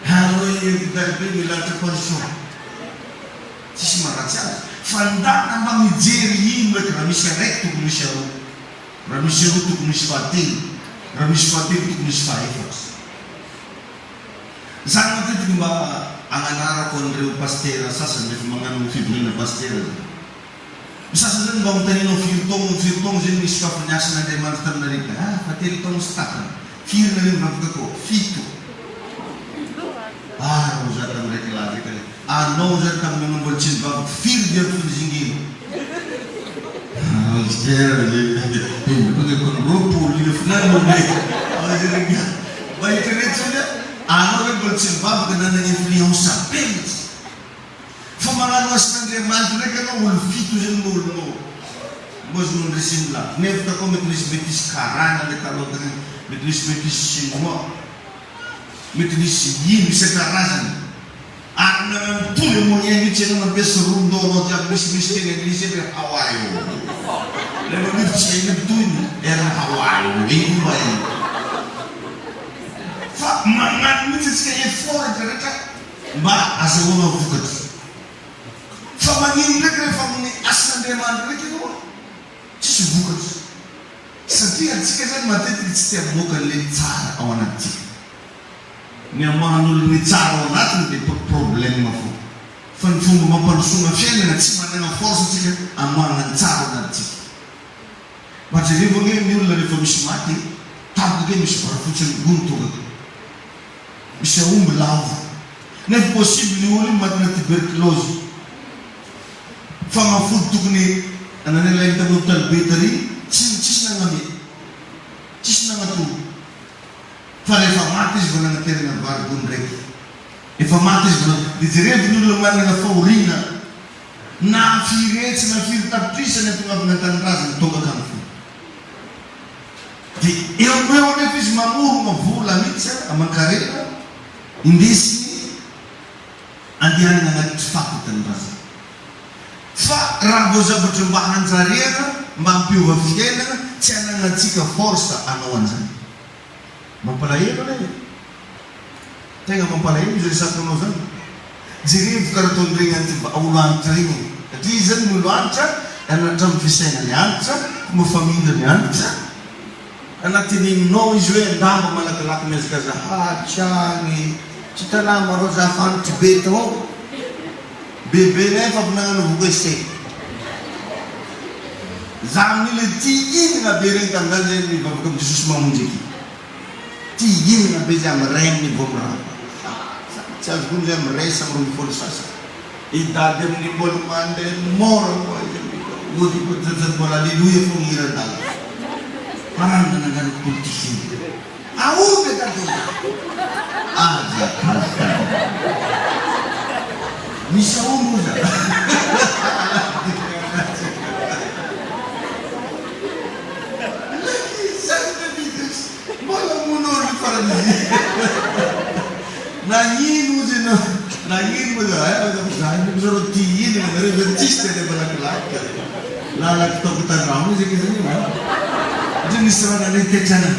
aroedarbe milatra pension tsisy maratsy azy fa ndana mba mijery ino ndraiky raha misy araiky tokony misy aroa raha misy aroa tokony misy fahatelo raha misy fahatelo tokony misy fahaefatsy. Zany matetiky mba agnanarako an'ireo pastera sasany rehefa magnano fivolena pastera zany. Misasany zany mba mitanenao firy taogno zany misy fampiniasan'Andriamanitra taminareo fa 3 taogno sy tapany firy nareo mivavaka koa 7 ro za tamin'iraiky lahy raiky anao zany tamin'ny manombola tsy nivavaka firy dia fizingino mba hitreretry anao hoe mbola tsy mivavaka nanany influence apelitsy fa magnano asan'Andriamanitra ndraiky anao olo 7 zany nolonao mbozy nondresimila nefa takao mety nisy métis karana le talotany mety nisy métis chinois mety nisy ino isan-karazany ary nanamitoly moyen mihitsy anao mampiasa rondo anao jiaby misy teny anglisy hoe Hawaii le mamiditsy ainapitoiny era Hawaii ino mba iny fa magnano mihitsy atsika effort rehetra mba azahoana vokatra fa magnino ndraiky rehefa amin'ny asan'Andriamanitra ndraiky anao tsisy vokatra satria atsika zany matetiky tsy tia moka le tsara ao anatytsika ny amohan'olo ny tsara ao anatiny dia problème fo fa ny fomba mampandrosoana fiainana tsy manana force atsika amohana ny tsara ao anatytsika mahatrevevagny ny olona rehefa misy maty taboke misy barafotsiny gony tokaka misy aomby lavo nefa possible olo io matina tuberculose fa mafody tokony ananelainy tamin'ny hôpital Betary tsisy nagname tsisy nagnatoro fa rehefa maty izy vao nanaterana varigony raiky efa maty izy vao dia jereviny olona manana fahoriana na firetsy na firy tapitrisany atonavina tanindrazany tonga kamy fo dia eo nefa izy mamorona vola mihitsy aman-karena indesiny andehanana anaty fako tanindrazany fa raha vao zavatra mba hanjariana mba hampiova fiainana tsy hananatsika force anao an'izany mampalahelo le tegna mampalahelo izy resaka anao zany jerevo karaha ataon'regny anty mba olo antitra regny satria izy zany olo antitra anatra amin'ny fisainany antitra fomba familany antitra anatin'inao izy hoe andamba malakilaky miazakaza hatragny tsy tanà marô za fantry be tao bebe nefa fa nagnano voka isay za amin'ile ty inana be regny tamin'izany zay mivavaka amin'ny Jesosy mamonjeky ty inana be zay amin'ny ray amin'ny vo amiraha tsy azo gony zay amin'ny ray sa amiro mifolo sasa idady amin'ny mbola mandeha mora koa izy mbola alleluia fo mihiran-dala marano nanangano politicien aomby atadona aza misy aomby oza Nangino sino, nangino mo ay, sabi mo sa rotiin, nare-register na pala kalak. Lalak to kita ramu sih kisah ni, jadi misalnya ada kecanan.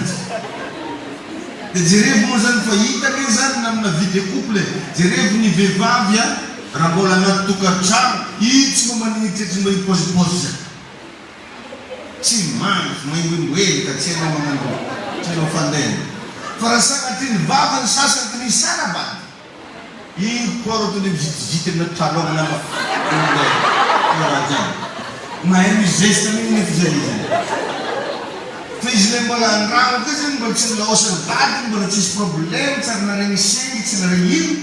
Jadi musan faita kisah namna video couple, jadi ni vivavia, rambola ngat tukar cam, each moment itu cuma pos-pos. Si mas, main win-win, kacau mangan, cuma fanden. Para sa atin bagan sasa atin sana ba? I koro to ni jitin na talong na raja. Ngayon ni zesta ni fizeli. Fizeli mo lang rang kasi mo kasi laosan bagan mo na chis problem sa na rin sing sa na rin.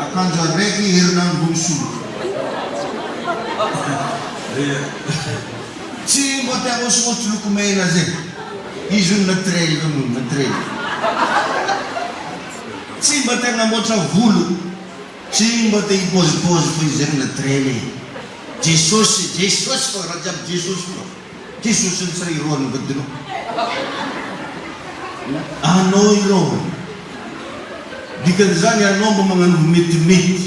Akan sa reki hirnang bungsu. Si bote ako sumot kumay na siya. Izun na trail namun, na trail. Si bote nga mo sa hulu. Si bote ipos-pos po izun na trail. Jesus ko, rajab Jesus ko. Jesus yung sa iron, ba't dino? Ano iron? Di ka dyan yan, no, mga humit-humit.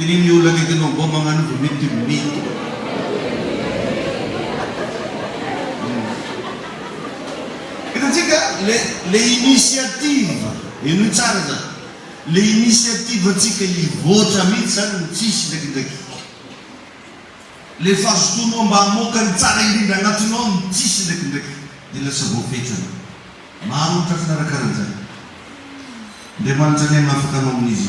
Tininyo lagi ka, no, mga humit-humit. Le iniziative, e non c'è le iniziative che gli vota mitzan cish dek le fas tu non ba mo kan tsara ini da ngatu non cish dek dile sabo fetan maru tas na karanja de manjane mafaka no nizi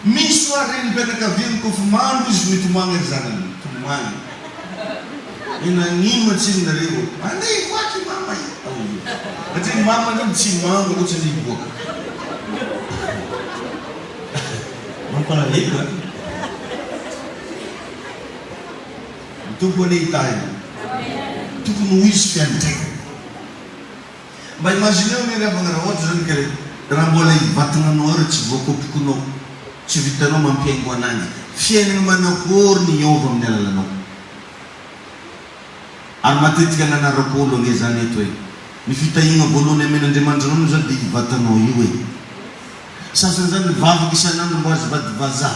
miswarin benaka vim ko fumandus mitumang examen tumang ina ngima chin na lewo andai kwati mama Macam mama ni cima aku cari buku. Mampu lagi kan? Itu pun itai. Itu pun wis penting. Baik macamnya ni ada pengaruh orang kali. Dalam boleh batangan orang cibuku kuno, civitano mampiang guananya. Fian mana kor ni yobam nelalano. Armatit kan na rokolo ngezani tu. Mifita inga bolo ne mena de manjano za di vatano iwe. Sasa zan vavu kisana no baz bat vaza.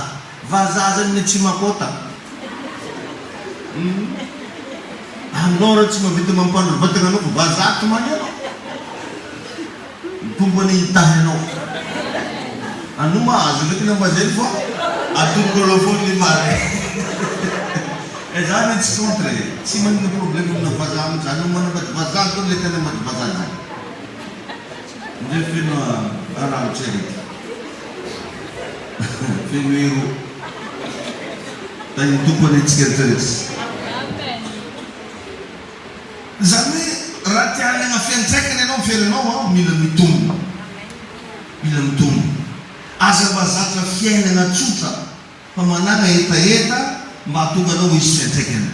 Vaza zan ne chima kota. Anora chima vitu mampano batanga no vaza tu manya no. Kumpani itaheno. Anuma azu ke na bazel fo. Atu kolofon ni mare. Ezan it's contrary. Si man na problema na bazam, ano man na bazam ko leta na bazam. Hindi fino around charity. Fino yung tayo tupo na secretaries. Zami ratihan nga fiancé ka na fere no milam tum. Asa bazatra fiena na tsuta. Pamananga eta matuga no wis teken.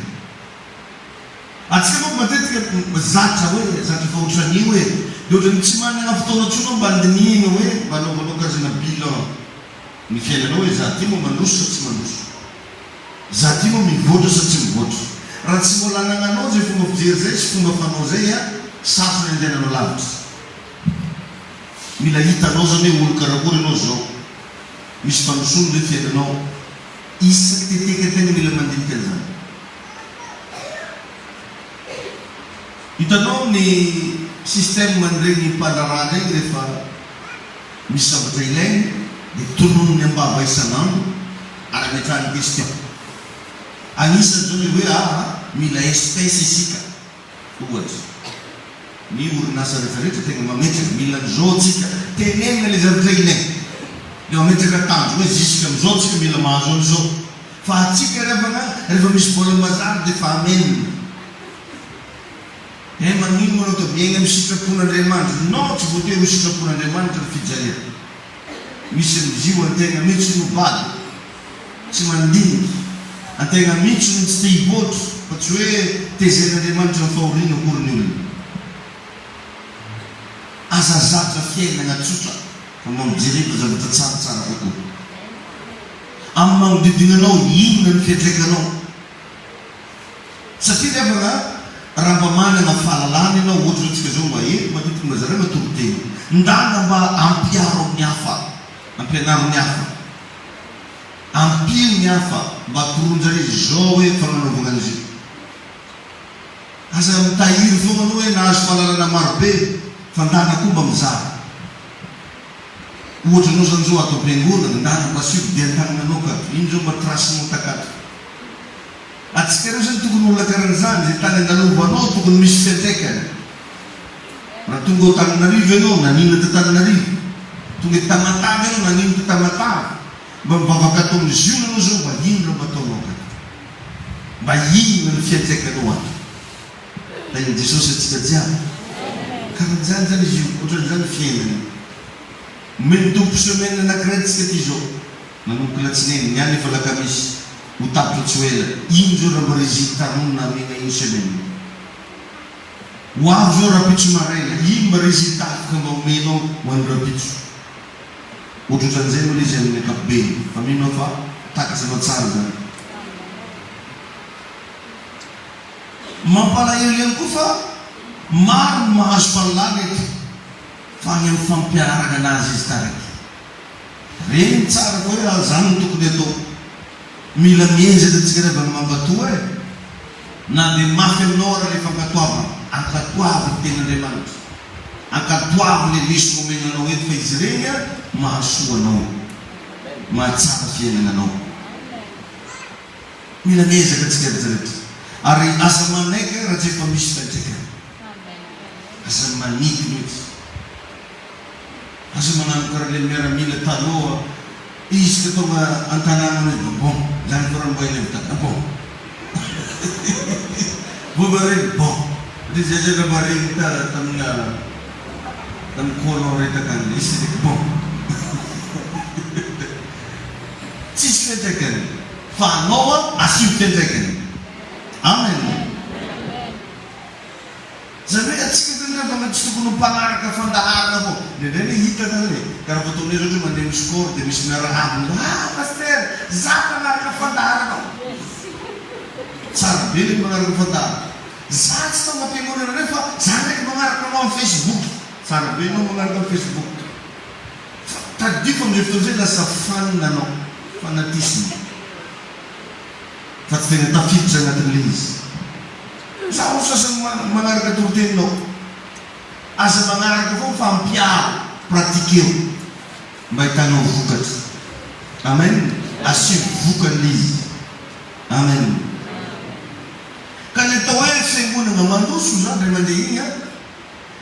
Atsimo matet ke zata function niwe. Do den chimana na foto chuno bandini niwe, balo kazi na bilo. Mi fiele no zatimo manusho tsimanusho. Zatimo mi voto sa timvoto. Ratsimo langa no je fumo fjerze, fumo fanozeya, safre ndena no lavt. Mi la hita nozo ne ulkarabure nozo. Mi spansun de fiele no. Isa titik ni bila mandin kelzan. Itanong ni sistem mandring ni padaranay refa misa batailen di tunun ng babay sanang aramitan kisto. Ang isa dun mila espesisika uwad. Ni nasa referente tenga mamete mila zotsika tenem na lizar batailen. Eu me digo tanto, mas existe que os outros que me lamam os outros. Faz que era mis polomazar de família. É maninho não tô bem, eu me sinto por uma demanda. Não te botei me sinto por uma demanda de fijaria. Me sinto jiu antena me sinto bad. Se mandinho. Antena me sinto stay bot, para tu tezer demanda de favorino por nenhum. Azazata fiel na tsuta. Amang diri ko sa tsara ko. Amang didinano yin ng fetrikano. Sa kanya ba raha mba manana fahalalana ianao ohatra antsika zao mba ety matetika mba zareo matoriteny ndana mba ampiaro amin'ny hafa ampianaro ny hafa ampio ny hafa mba toronjare zao hoe fananaovana an'izy asa mitahiry foana anao hoe nahazo fahalalana marobe fa ndana koa mba mizaha ohatra anao zany zao ato am-piangonana ndana mba siko dia an-tagnananao ka iny zao mba trasinao takato atsika reo zany tokony olona karan'izany zay tany andalovanao tokony misy fiantraikany raha tonga ao Tananarivo ianao nanina ta Tananarivo tonga Tamatave ianao nanina ta Tamatave mba mivavaka atao amin'ny ziona anao zao mba ino raha mataonao ka mba ino ny fiantraikanao ato da iny Jesosy atsika jiaby karan'izany zany izy io ohatran'izany fiainana mendompo semaine anankiray tsika ty zao nanomboky latsineny niany efa lakamisy ho tapitra tsy ho ela ino zao raha mba résultat-nona amena ino semaine ho avy zao rapitso maraina ino mba résultat afaka mba omenao ho an'ny rapitso ohatroatran'izay moa le izy amin'ny ankapobeny fa minao fa takatsanao tsara zany mampalahelo ihany koa fa maro mahazo fahalalana eto fa any amin'ny fampiarana anazy izy taraky reny tsara fa hoe zany no tokony atao mila mienjaka atsika rehefa mambatoa e na dia mafy aminao raha le fankatoavana ankatoavy ny ten'Andriamanitra ankatoavy le liso omenanao eto fa izy reny a mahasoa anao mahatsara fiainananao mila miezaka atsika rehetrarehetra ary asa manaiky raha tsy efa misy fiantraikany asa maniky mihitsy asa manano karaha le miaramila taloha izy ka tonga an-tanàna hoe bon zany ko raha mba inevitaka bon bomba reny bon de zay zay raha mareny tamin'ny colon retakany izy bon tsisy fiantraikany fa anao a asio fiantraikany amen zany hoe atsika zany rehefa tsy tokony mpanaraka fandaharana fo nendreny hitana hoe karaha fotoana io zao mandeha misy corps dia misy miarahabo paster za mpanaraka fandaharanao tsara be le manaraka fandaharana za tsy tao mampiangonana re fa za ndraiky manaraka anao amin'ny Facebook tsara be anao manaraka amin'ny Facebook tadio fa amin'izay fotoana zay lasa fanina anao fanatisina fa tsy tena tafiditra agnatin'le izy za ho sasany manaraka toriteninao asa manaraka fao fampiaro pratikeo mba hitanao vokatra amen asio vokan'le izy amen ka ny atao hoe fiangonana mandroso zany ray mandeha igny a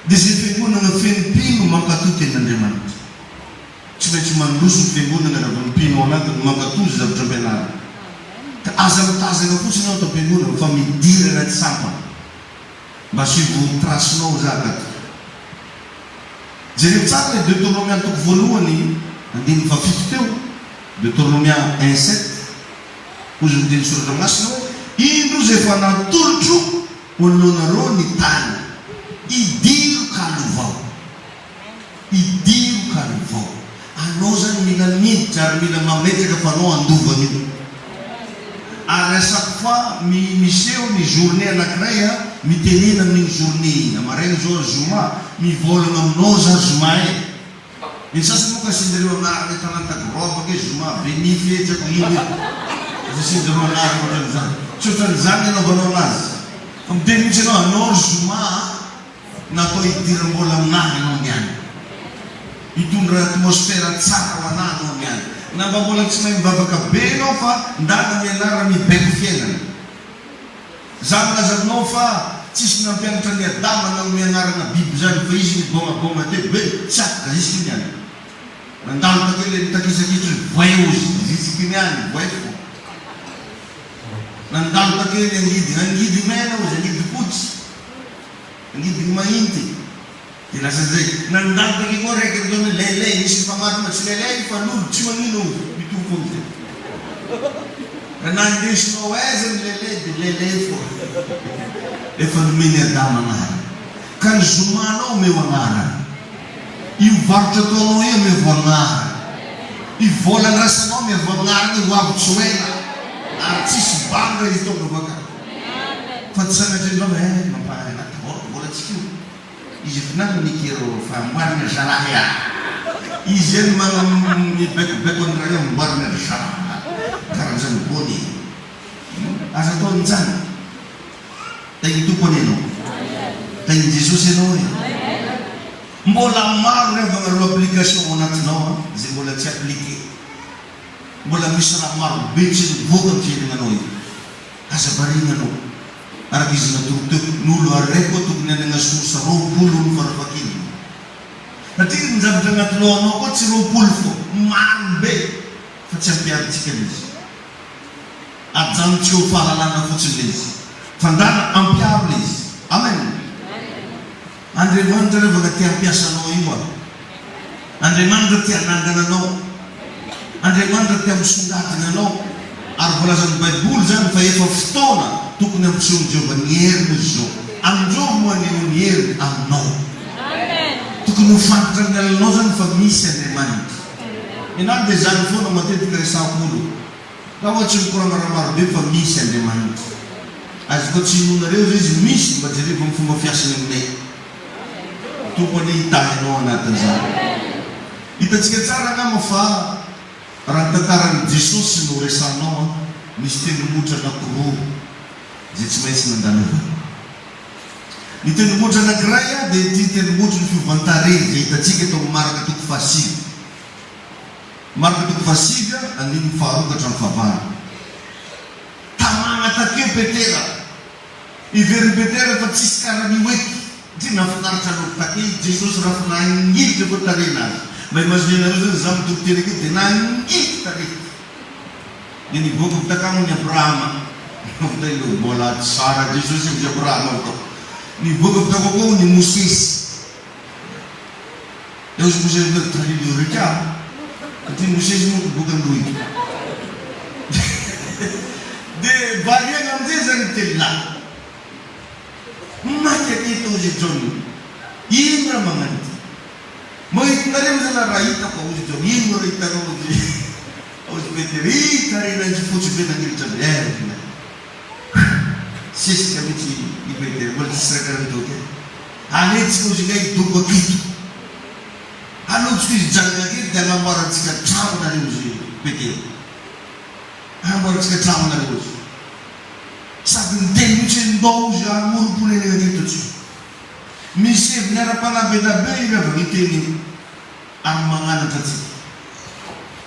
dia zay fiangonana fenimpino mankatoy ten'Andriamanitra tsy maintsy mandroso ny fiangonana raha vampino anatiny mankatozy zavatra ampianarana ka aza mitazana fotsiny ao tam-piangonana fa midira anaty sampana mba sivo trasinao zakato jereo tsara le Deutéronomia toko voalohany andiny fafito teo Deutéronomia 1:7 ozy midiny soratra masina hoe indro zay efa natolotro ho alohanareo ny tany idiro kalovao idiro kalovao anao zany mila miditra ary mila mametraka fa anao andovana io ary à chaque fois miseho ny journée anankiray a mitenena amin'iny journée iny amaraigny zao zoma mivolagna aminao za zoma e iny sasany moa ka sinjareo anaraka tanantagorobaka e zoma beni fetsako iny sinjareo anaraka ohatran'izany tsy ohatran'izany anaovanao anazy fa miteny mihitsy anao anao zoma natao hidiram-bola aminahy anao niany hitondra atmosfera tsara ho anahy anao niany na mba mbola tsy mahay mivavaka be anao fa ndana mianara mibaiko fiainana za milazanao fa tsisy nampianatra ny Adama na mianarana biby zany fa izy mibomaboma te be tsy afaka zisiky niany nandalo takele nitakisakitry voaiozy zisiky niany voay fo nandalo takele angidy mena ozy angidy fotsy angidy mainty dia lasa zay nandalo take koa raiky zao lele misy mifamarina tsy lele fa lolo tsy manino mitovy ka nandesinao aiza ny lele dia lele fo efa nomeny Adama anara ka ny zomanao meo anara io varotra ataonao io mevo anara i vola rasanao mevo anara ny ho avy tsy ho ela ary tsisy banga izy tonga baka Fatsanatry ndao mampahanaty mbola tsy kio. Izy finany nikero fa amboarina zalahy izy eny mibekobeko an'raha amboarina zalahy karan'izany bony aza atao mijana taigny tompony ianao taigny Jesosy ianao e mbola maro nevagna ro application ao anatinao zay mbola tsy appliqué mbola misy raha maro be tsy nivoaka ny fiaignanao io aza varignanao araka izy natoroteo n'olo araiky tokony anagna sorsa 20 ny farafakiny satria ny zavatra agnatinao anao koa tsy 20 fo maro be fa tsy ampiaritsika izy ajanontsika ho fahalalana fotsiny izy fandana ampiaro izy amen Andriamanitra revaka tia ampiasanao io Andriamanitra tia anangananao Andriamanitra tia misongadina anao ary volazan'ny Baiboly zany fa efa fotoana tokony ampisehoan'i Jehova ny heriny izy zao andreo moa aneo ny heriny aminao tokony ho fantatra ny alanao zany fa misy Andriamanitra enany dia zany foana matetika resako olo raha ohatsy mikoragna raha maro be fa misy Andriamanitra azy koa tsy inonareo zay izy misy mba jereva ny fomba fiasany aminay tompony hitahinao anatin'izany hitantsika tsara angamba fa raha tantaran'i Jesosy no resanao misy tendrombohitra anankiroa zay tsy maintsy nandalova ny tendrombohitra anankiray dia ty tendrombohitra ny fiovantare zay hitantsika eto maraka toko fahasivy maraka toko fahasivy aniny faharokatra ny fahavalo tamagna takeo Petera ivery Petera fa tsisy karaha ny oeky ty nafinaritra anao take Jesosy raha fa nangilitra koa tarena azy mba imaginenareo zany za mitokoteny akeo dia nangilitra tarena dia niboaka vitakamo ny Abrahama avitay mbola tsara Jesosy amin'ny Abrahama avitao niboaka vitako koa ny Mosesy eo izy Mosesy vitakatran'ilio reka satria Mosesy moa toboaka andoy dia variana amin'izay zany telona maty aketo ozy John ino raha magnano ty mahitinareo zany raha hitako ozy John ino raha hitanao ozy Petera hitarena izy fotsy be nangilitra be sisika mihitsy i Petera mbola tsisy raha karan'itoky aletsika ozy ngay doko akito alotsika izy janona akety dia anamboarantsika trano nareo ozy Petera anamboarantsika trano nareo ozy sady miteny mihitsy ndao ozy amoro-ponenena aketo tsy misy heviny ara-panabenabe iravaka iteny amin'ny magnanatra atsika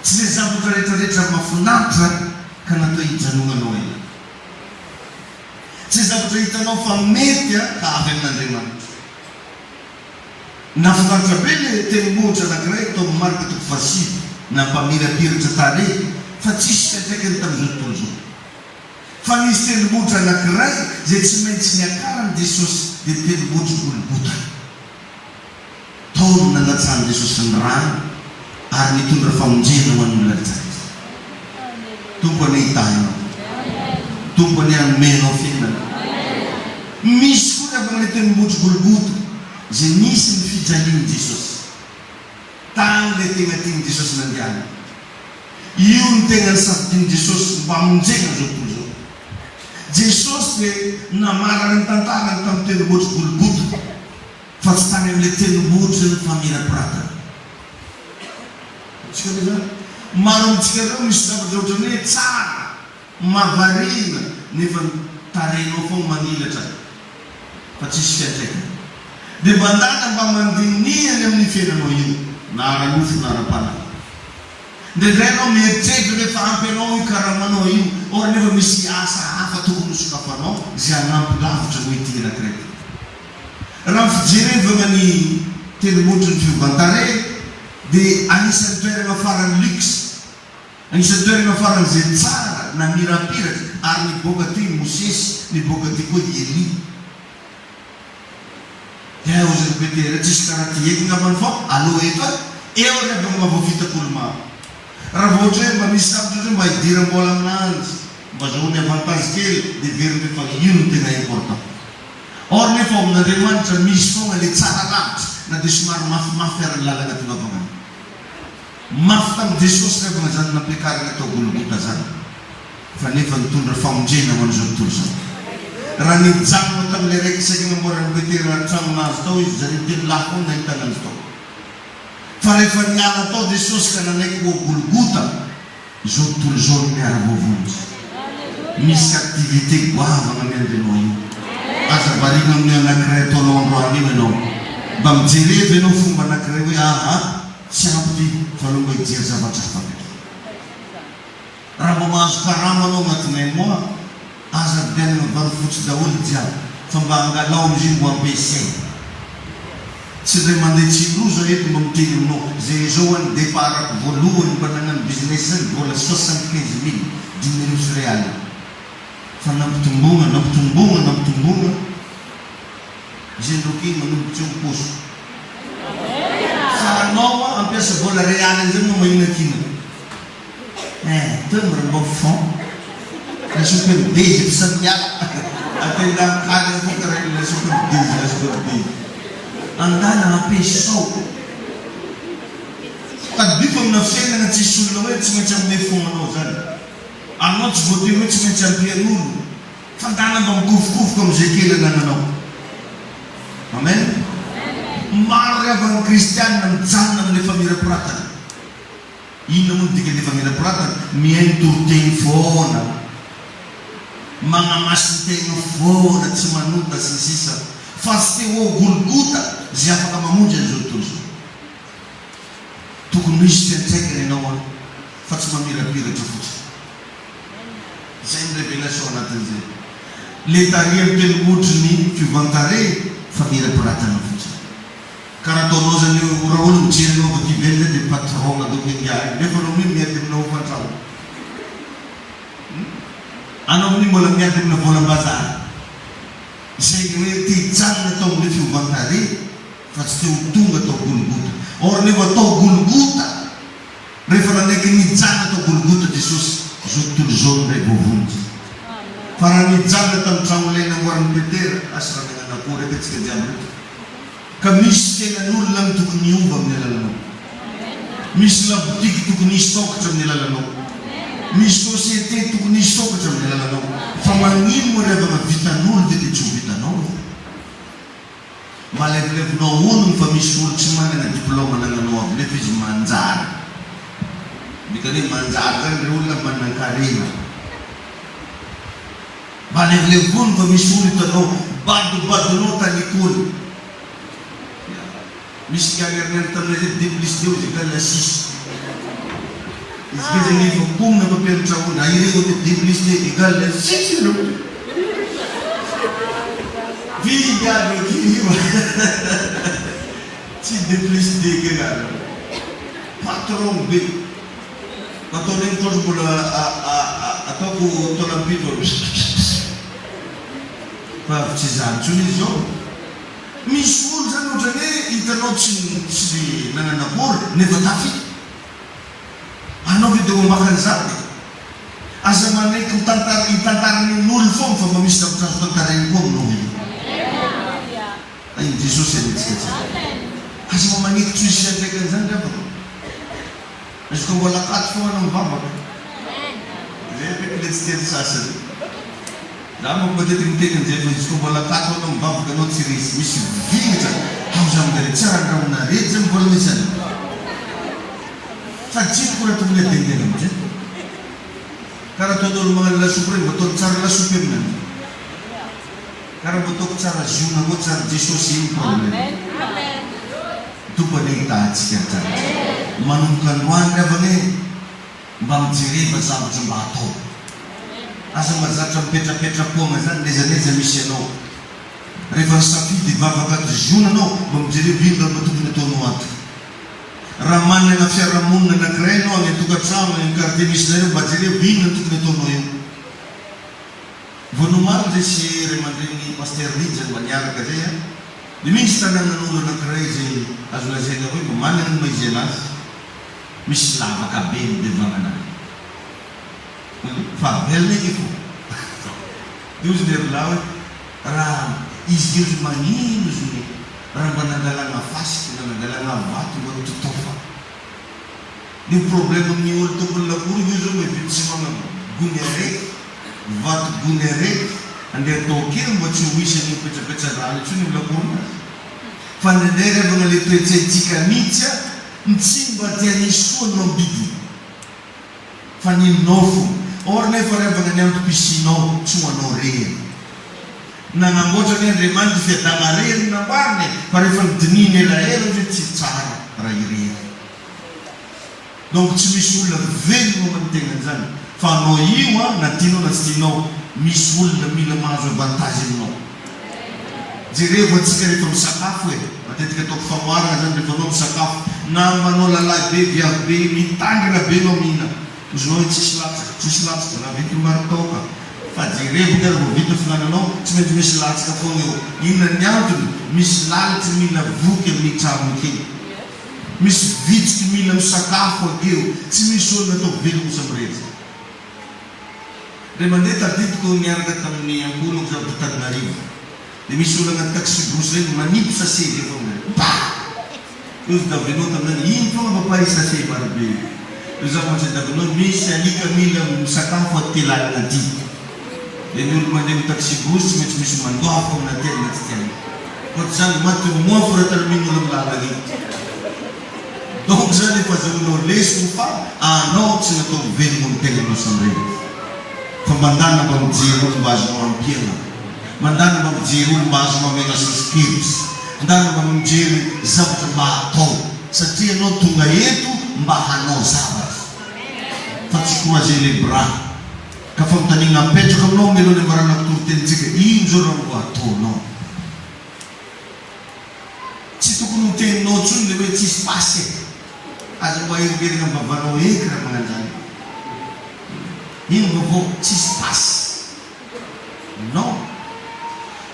tsy zay zavatra rehetrarehetra mahafinaritra ka natao hijanonanao ela tsy zavatra hitanao fa mety ka avy amin'Andriamanitra nafinaritra be le tendrombohitra anankiray tao amin'ny marika toko fahasivy nampamirapiratra tany fa tsisy fiantraikany tamin'izao tontolo zao fa nisy tendrombohitra anankiray zay tsy maintsy niakarany Jesosy dia tendrombohitra Golgota taony nanatsahany Jesosy ny rano ary nitondra famonjena ho an'olona rehetrarehetra tompony hitahinao tompony anomenao fiainana misy koa avy amin'ny tendrombohitra Golgota zay nisy ny fijalian'i Jesosy tany le tegna tian'i Jesosy nandiana io ny tegna nisafidian'i Jesosy mba hamonjena zao tontolo zao Jesosy dia namarana ny tantarany tamin'ny tendrombohitra Golgota fa tsy tany amin'ilay tendrombohitra ny famirapiratana tsika le zany maro amintsika reo misy zavatra ohatra ny hoe tsara mahavariana nefa tarenao foana manilatra fa tsisy fiantraikany dia mba andana mba mandinihany amin'ny fiainanao io na ara-nofo na ara-panahy ndraindray anao mieritreritra rehefa ampy anao io karamanao io or nefa misy asa hafa tokony hosokafanao zay anampy lavitra ho ity anakiraiky raha fijerevana ny tendrombohitra ny fiovantare dia anisan'ny toerana farany luxe anisan'ny toerana farany zay tsara na mirapiratra ary niboaka ty Mosesy niboaka ty koa Eli dia ozy Petera tsisy karaha ty eky ngambany fao aloha eto eo revaka mba voavitak'olo maro raha vohatra hoe mba misy zavatra ohatry mba hidiram-bola aminanjy mba zahoany avantage kely dia veriny fa io no tena important or nefa amin'Andriamanitra misy foana le tsara lavitra na dia somary mafimafy ary lalana tonavagana mafy tamin'i Jesosy revana zany nampiakarana tao Golgota zany fa nefa nitondra famonjena ho an'izao tontolo zao raha nijanona tamin'ilay raika isaky namboarany veterana tramonazy tao izy zany teny lafo ny nahitana azy tao. Fa rehefa niala tao Jesosy ka nanaiky ho Golgota, izao tontolo izao no miara vovonjy. Misy activité goavana miandenao io. Aza varina amin'ny anankiray ataonao androany io ianao. Mba mijerevy ianao fomba anankiray hoe tsy ampy fa aloha mba hijery zavatra hafa. Raha mba mahazo karama anao agnatinay moa, aza bianana vary fotsy daholo jiaby fa mba hangalao izy io mbo ampesay. Tsy ilay mandeha tsiloza eto mba miteny aminao zay izao any départako voalohany mba nagnano business zany vola 75,000 $10,000. Fa nampitombogna zay ndoky manombotra eo poso. Fa anao ampiasa vola real zay no mahinakina. Tendre mba fond la superbeze pisamiaka atendakana fokaraky la superbeze la superbeze andana ampesao kadifo amina fiainana tsisy olona hoe tsy maintsy aminay fognanao zany. Anao tsy voatery hoe tsy maintsy ampian'olo fa andana mba mikofokofoka am'izay kely anananao. Amen. Maro avany kristianina mijanona amin'ilay famirapiratana. Inona moa dika ilay famirapiratana? Mihaino toroteny foana, magnamasintena foana, tsy manota sy ny sisa. Fa tsy te ho Golgota zay afaka mamonjy an'izao tontolo izao. Tokony misy fiantraikany ianao fa tsy mamirapiratra fotsiny. Zay ny révélation anatin'izay. Le taria ny telo-modry ny fivantare fa mirapiratana fotsiny. Karaha ataonao zany raha olo mijery anao vaky velona dia patron adoko hingiary nefa anao mi miady aminao fantrano. Anao mi mbola miady amina volam-bazary. Zay hoe te hijanona tao amin'ilay fivantare fa tsy te ho tonga tao Golgota. Or nefa tao Golgota, rehefa nanaiky nijanona tao Golgota Jesosy, zao tontolo izao ndray vovonjy. Fa raha nijanona tamin'ny trano ilay namboarin'ny Petera, asa raha nagnanakory eky antsika jiaby reto. Ka misy tenan'olona ny tokony hiova amin'ny alalanao. Misy labotiky tokony hisokatra amin'ny alalanao. Misy société tokony hisokatra amin'ny alalanao. Fa magnino moa revana vitan'olo dia tsy ho vitanao. Malevilevinao olony fa misy olo tsy manana diplôma nagnanao aby nefa izy manjary. Mikany manjary zany re olona manan-karena. Malevilevony fa misy olo hitanao badobadonao tanikoly. Misy gagarignany taminay zay déblisy deo zay gala 6. Izy ke zay nefa komina mampianatra olo aireo hoe déblisy de égale 6 ilo. Vigaby kiva. Tsy déblisy de gagara. Patron be. Ataonay mitondro mbola ataoko tolampitro. Fa tsy zany tsony izy zao. Misy olo zany ohatra hoe hitanao tsy nananakory nefa tafika. Anao video ambakan'izany. Aza manaiky hitantarany n'olo foana fa mba misy zavatra azo tantarainy koa aminao io. Ai Jesosy anitsika tsara. Aza mba manaiky tsy hisy andraikan'izany rehefa. Izy koa mbola katy foana mivavaka. Zay feky le tsy teny sasany. Za mo peut-être miteny an'izay fa izy koa mbola katy foana mivavaka anao tsy resy misy vingitra. Amizamindray tsara andrahona rety zany mbola misy any. Fa tsiko koa raha tomony adenena amizay. Karaha ataon'olo magnano lasopy regny mba ataony tsara lasopy aminany. Karaha mba ataoko tsara ziona koa tsara Jesosy iny problème. Tompany hitahantsika tsara. Manomboka androany ravane mba mijereva zavatra mba atao. Asa mazatra mipetrapetra-poagna zany nezaneza misy anao. Rehefa nisafidy vavaka ato ziona anao mba mijereva ino raha mba tokony ataonao ato. Raha manana fiarahamonina anankiray anao any tokantrano any quartier misy nareo mba jereva ino no tokony ataonao eo. Vao nomaro zay sy ray aman-dreny paster Ridge mba niaraka zay a. Dia misy tanànan'olo anankiray zay azo lazaina hoe mba manana ny maizy anazy. Misy lavaka be midevana anazy. Fa velona eky fo. Dia ozy lery la hoe raha izy izy magnino izy ny raha mba nangalana fasiky na nangalana vato mba totofa. Dia problème amin'ny olo tombony lakory io zao hoe vitsy manao gony araiky, vato gony araiky, andeha atao kely mba tsy ho isy ny mipetrapetrarana intsony milakona fa ndraindray revana le toetsaitsika mihitsy a tsy mba tia nisy soanao biby fa ninonao fo or nefa revana ny antom-pisinao tsy hoanao rery nanamboatra ny Andriamanitra fiadana rery nambariny fa rehefa nidininy elaela hoe tsy tsara raha irery donc tsy misy olona velona manotena an'izany fa anao io a na tianao na tsy tianao misy olona mila mahazo avantage aminao jereo atsika rehefa misakafo e matetika ataoko famoarana zany rehefa anao misakafo na manao lalahy be viavy be mitangina be anao mihina ozonao hoe tsisy latsaka na vity maritaoka fa jereo kara vao vita finananao tsy maintsy misy latsaka foana eo inona ny antony misy lalitsy mila voky amin'ny trano akeo misy vitsiky mila misakafo akeo tsy misy olona atao velona samrehetra re mandeha tadidiko niaraka tamin'ny angoloko za Antananarivo dia misy olona agnaty taxi brosy regny manipy sase dia fa izy davinao taminany ino foana papay sase marobe io za moatry davinao misy alika mila misakafo atelalana aty dia ny olo mandeha amin'ny taxi brosy tsy maintsy misy mandoafo amina telina tsy tiany ohatry zany maty moafo raha taliminy olo milalana io donc zany efa azahoanao lesony fa anao tsy natao velona amin'ny tegnanao samrehetra fa mandana mba mijery olo mba azonao ampiana mandana mba mijery olo mba azonao amena sosikevitsy mandana mba mijery zavatra mba atao satria anao tonga eto mba hanao zavatra fa tsy croiser les bras ka fa mitanina apetraka aminao melo ny marana toritenitsika ino zao raha mbo ataonao tsy tokony ho teninao tsony le hoe tsisy pasy aza mba heriverina mbavanao eky raha magnanjany ino vavao tsisy pasy non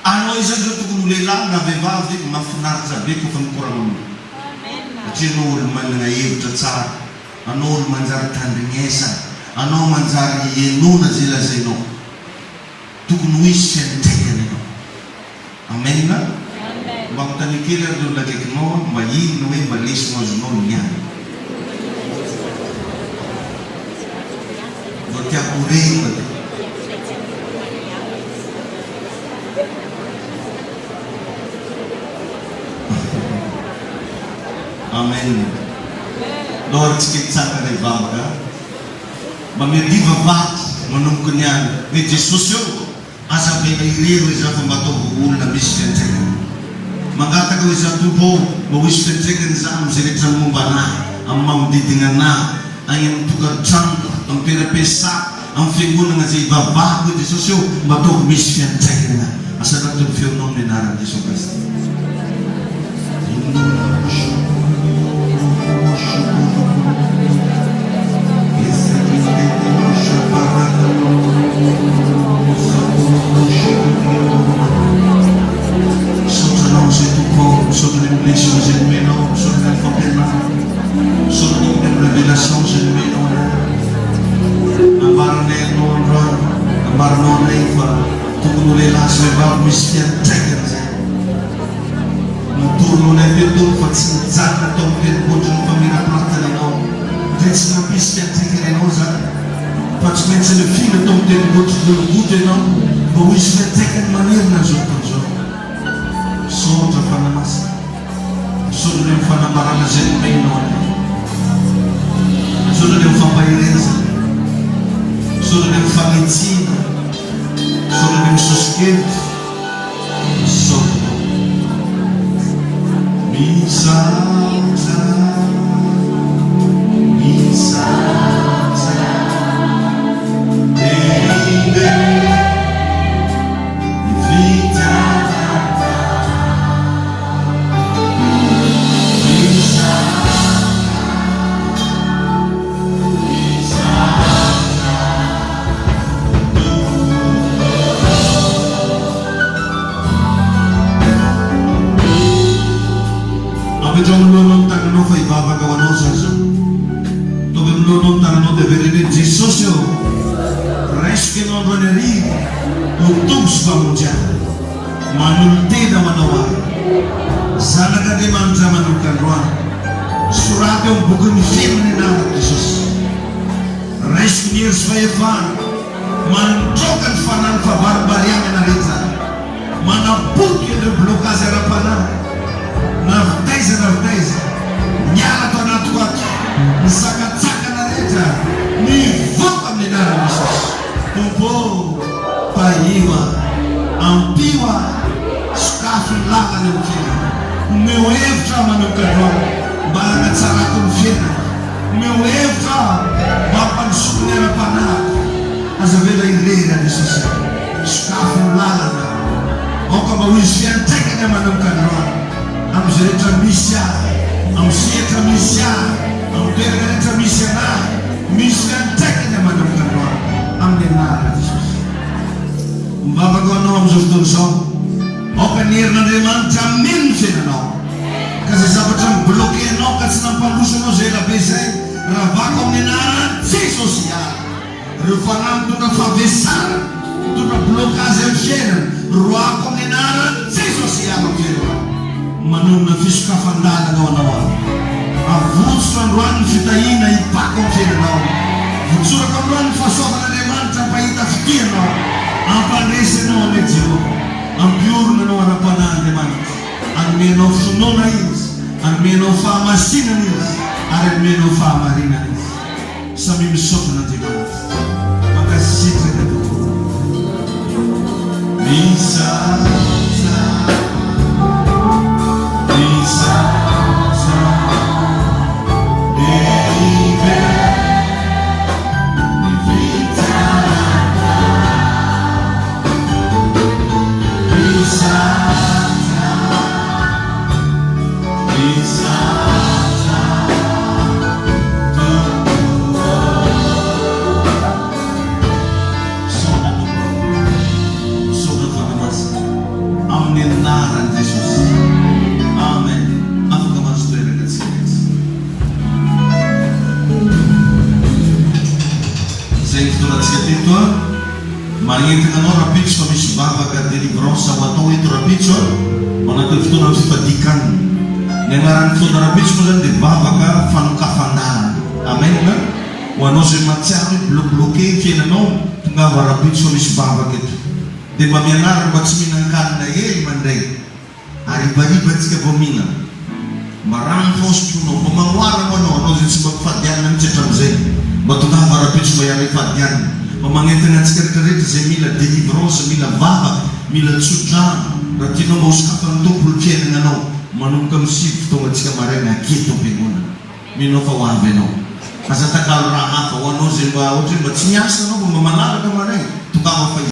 anao izany zao tokony ho lehilahy na vehivavy mahafinaritra be kofa mikorana aminao satria anao olo manana hevitra tsara anao olo manjary tandrignesa anao manjary enona zay lazainao tokony ho isy fiantraikany anao amen mba mitany kely ary le olo akaikinao mba inona hoe mba lesona azonao niany mba tiako regna amen lohary tsika hitsakana ivavaka mba miadiva vaky manomboka ny any hoe Jesosy eo azavena irery za fa mba ataovy olona misy fiantraikany mangataka hoe za tompo mba ho isy fiantraikany za am'izay rehetra momba anahy amin'ny mamodidigna anahy agny amin'ny tokantrano amin'ny toeram-piasako amin'ny fiangonana zay ivavahako hoe Jesosy eo mba ataovy misy fiantraikany anahy asanato ny feonao amin'ny anaran'i Jesosy Kristy Sotranao zay tompo sotran'ny blessure zay nomenao sotran'ny fampianarana sotran'ny révélation zay nomenao ambaranay anao androany ambaranao anay fa tokony ho lehilahy sy vehivavy misy fiantraikany zay nitoronao anay fetolo fa tsy mijanona atao amin'ny tenimbotry ny famiraparatany anao dia tsy nampisy fiantraikany anao zany fa tsy maintsy le fila atao amin'ny tenimbotry lologoto ianao mba ho isy fiantraikany manerina zao taozao sotra fanamasa sotra ny fanambarana zay nomenao anay sotra ny mifampahirezana sotra ny mifanitsina sotra ny misosikevitra sotra misaja ende Jomlonon tanano fa ivavaka ho anao zaza tovy milonon tananao dia vereneny Jesosy eo resaka ianao androany arivo ho tombo sy famonjana manolotena manao ahy zanak'Andriamanitra manomboka androany soraty eo amin'ny boky ny filony anarako Jesosy resaka ny hery sy fahefana mantroka ny fanany favaribarianana rehetra, manapoky ireo blokazy ara-panahy, navitaiza miala ato anatiko ato, misakatsakana rehetra mivoaka amin'ny anarana Jesosy. Tompo pahiwa ampiwa sokafo ny lalana eo fiainana, omeo hevitra manomboka androany mba hanatsarako ny fiainana, omeo hevitra mba hampandrosoako ny ara-panahiko. Aza vela irery a Jesosy, sokafo ny lalana aoka mba ho izy fiantraikany manomboka androany amin'izay rehetra misy ahy, amin'ny setra misy ahy, amin'ny toerana rehetra misy anahy, misy fiantraikany manomboka androany amin'ny anarana Jesosy. Mivavaka anao amin'izao fotoana izao, aoka ny herin'Andriamanitra ameno ny fiainanao, ka zay zavatra mibloke anao ka tsy nampandroso anao zay elabe zay, ravako amin'ny anarana Jesosy ihany. Ireo fanahy mitondra favesana, mitondra blokazy amin'ny fiainana, roako amin'ny anarana Jesosy ihany amin'ny fiainana. Manomana fisokafan-dalana ao anao ahy, avotsotro androany ny fitahiana hipako amin'ny fiainanao, votsorako androany ny fahasoavan'Andriamanitra hampahita fitianao, ampandresanao amin'ny Jehova, ampiorona anao ara-panahy'Andriamanitra, anomenao finoana izy, anomenao fahamasinana izy, ary anomenao fahamarinana izy. Samy misaofan'Andriamanitra, mankasitraka tokoa. Magnentina anao rapitso fa misy vavaka délivrance ho atao eto rapitso manaty fotoana fifadikana. Ny agnaran'ny fotoana rapitso moa zany dia vavaka fanokafan-dalana. Amen. Ho anao zay matsiaro hoe blokbloke fiainanao, tongava rapitso fa misy vavaka eto. Dia mba mianara mba tsy mihinan-kanina hely mandray, ary ibaribantsika vao mihinana. Mba rano fosotronao, mba magnoara anao zay tsy mba fadianina mihitsy hatramin'izay, mba tongava rapitso mba hiala ifadianina. Magnentina antsika rehetrarehetra zay mila délivrance, mila vava, mila tsodrano. Raha tianao mba hosokafan'ny tompo ny fiainananao manomboka amin'ny sivy fotoana antsika maraina aketo am-piangonana. Minao fa ho avy anao. Aza takalo raha hafa ho anao zay mba ohatra mba tsy miasa anao mba malalaka maraina, tongava fa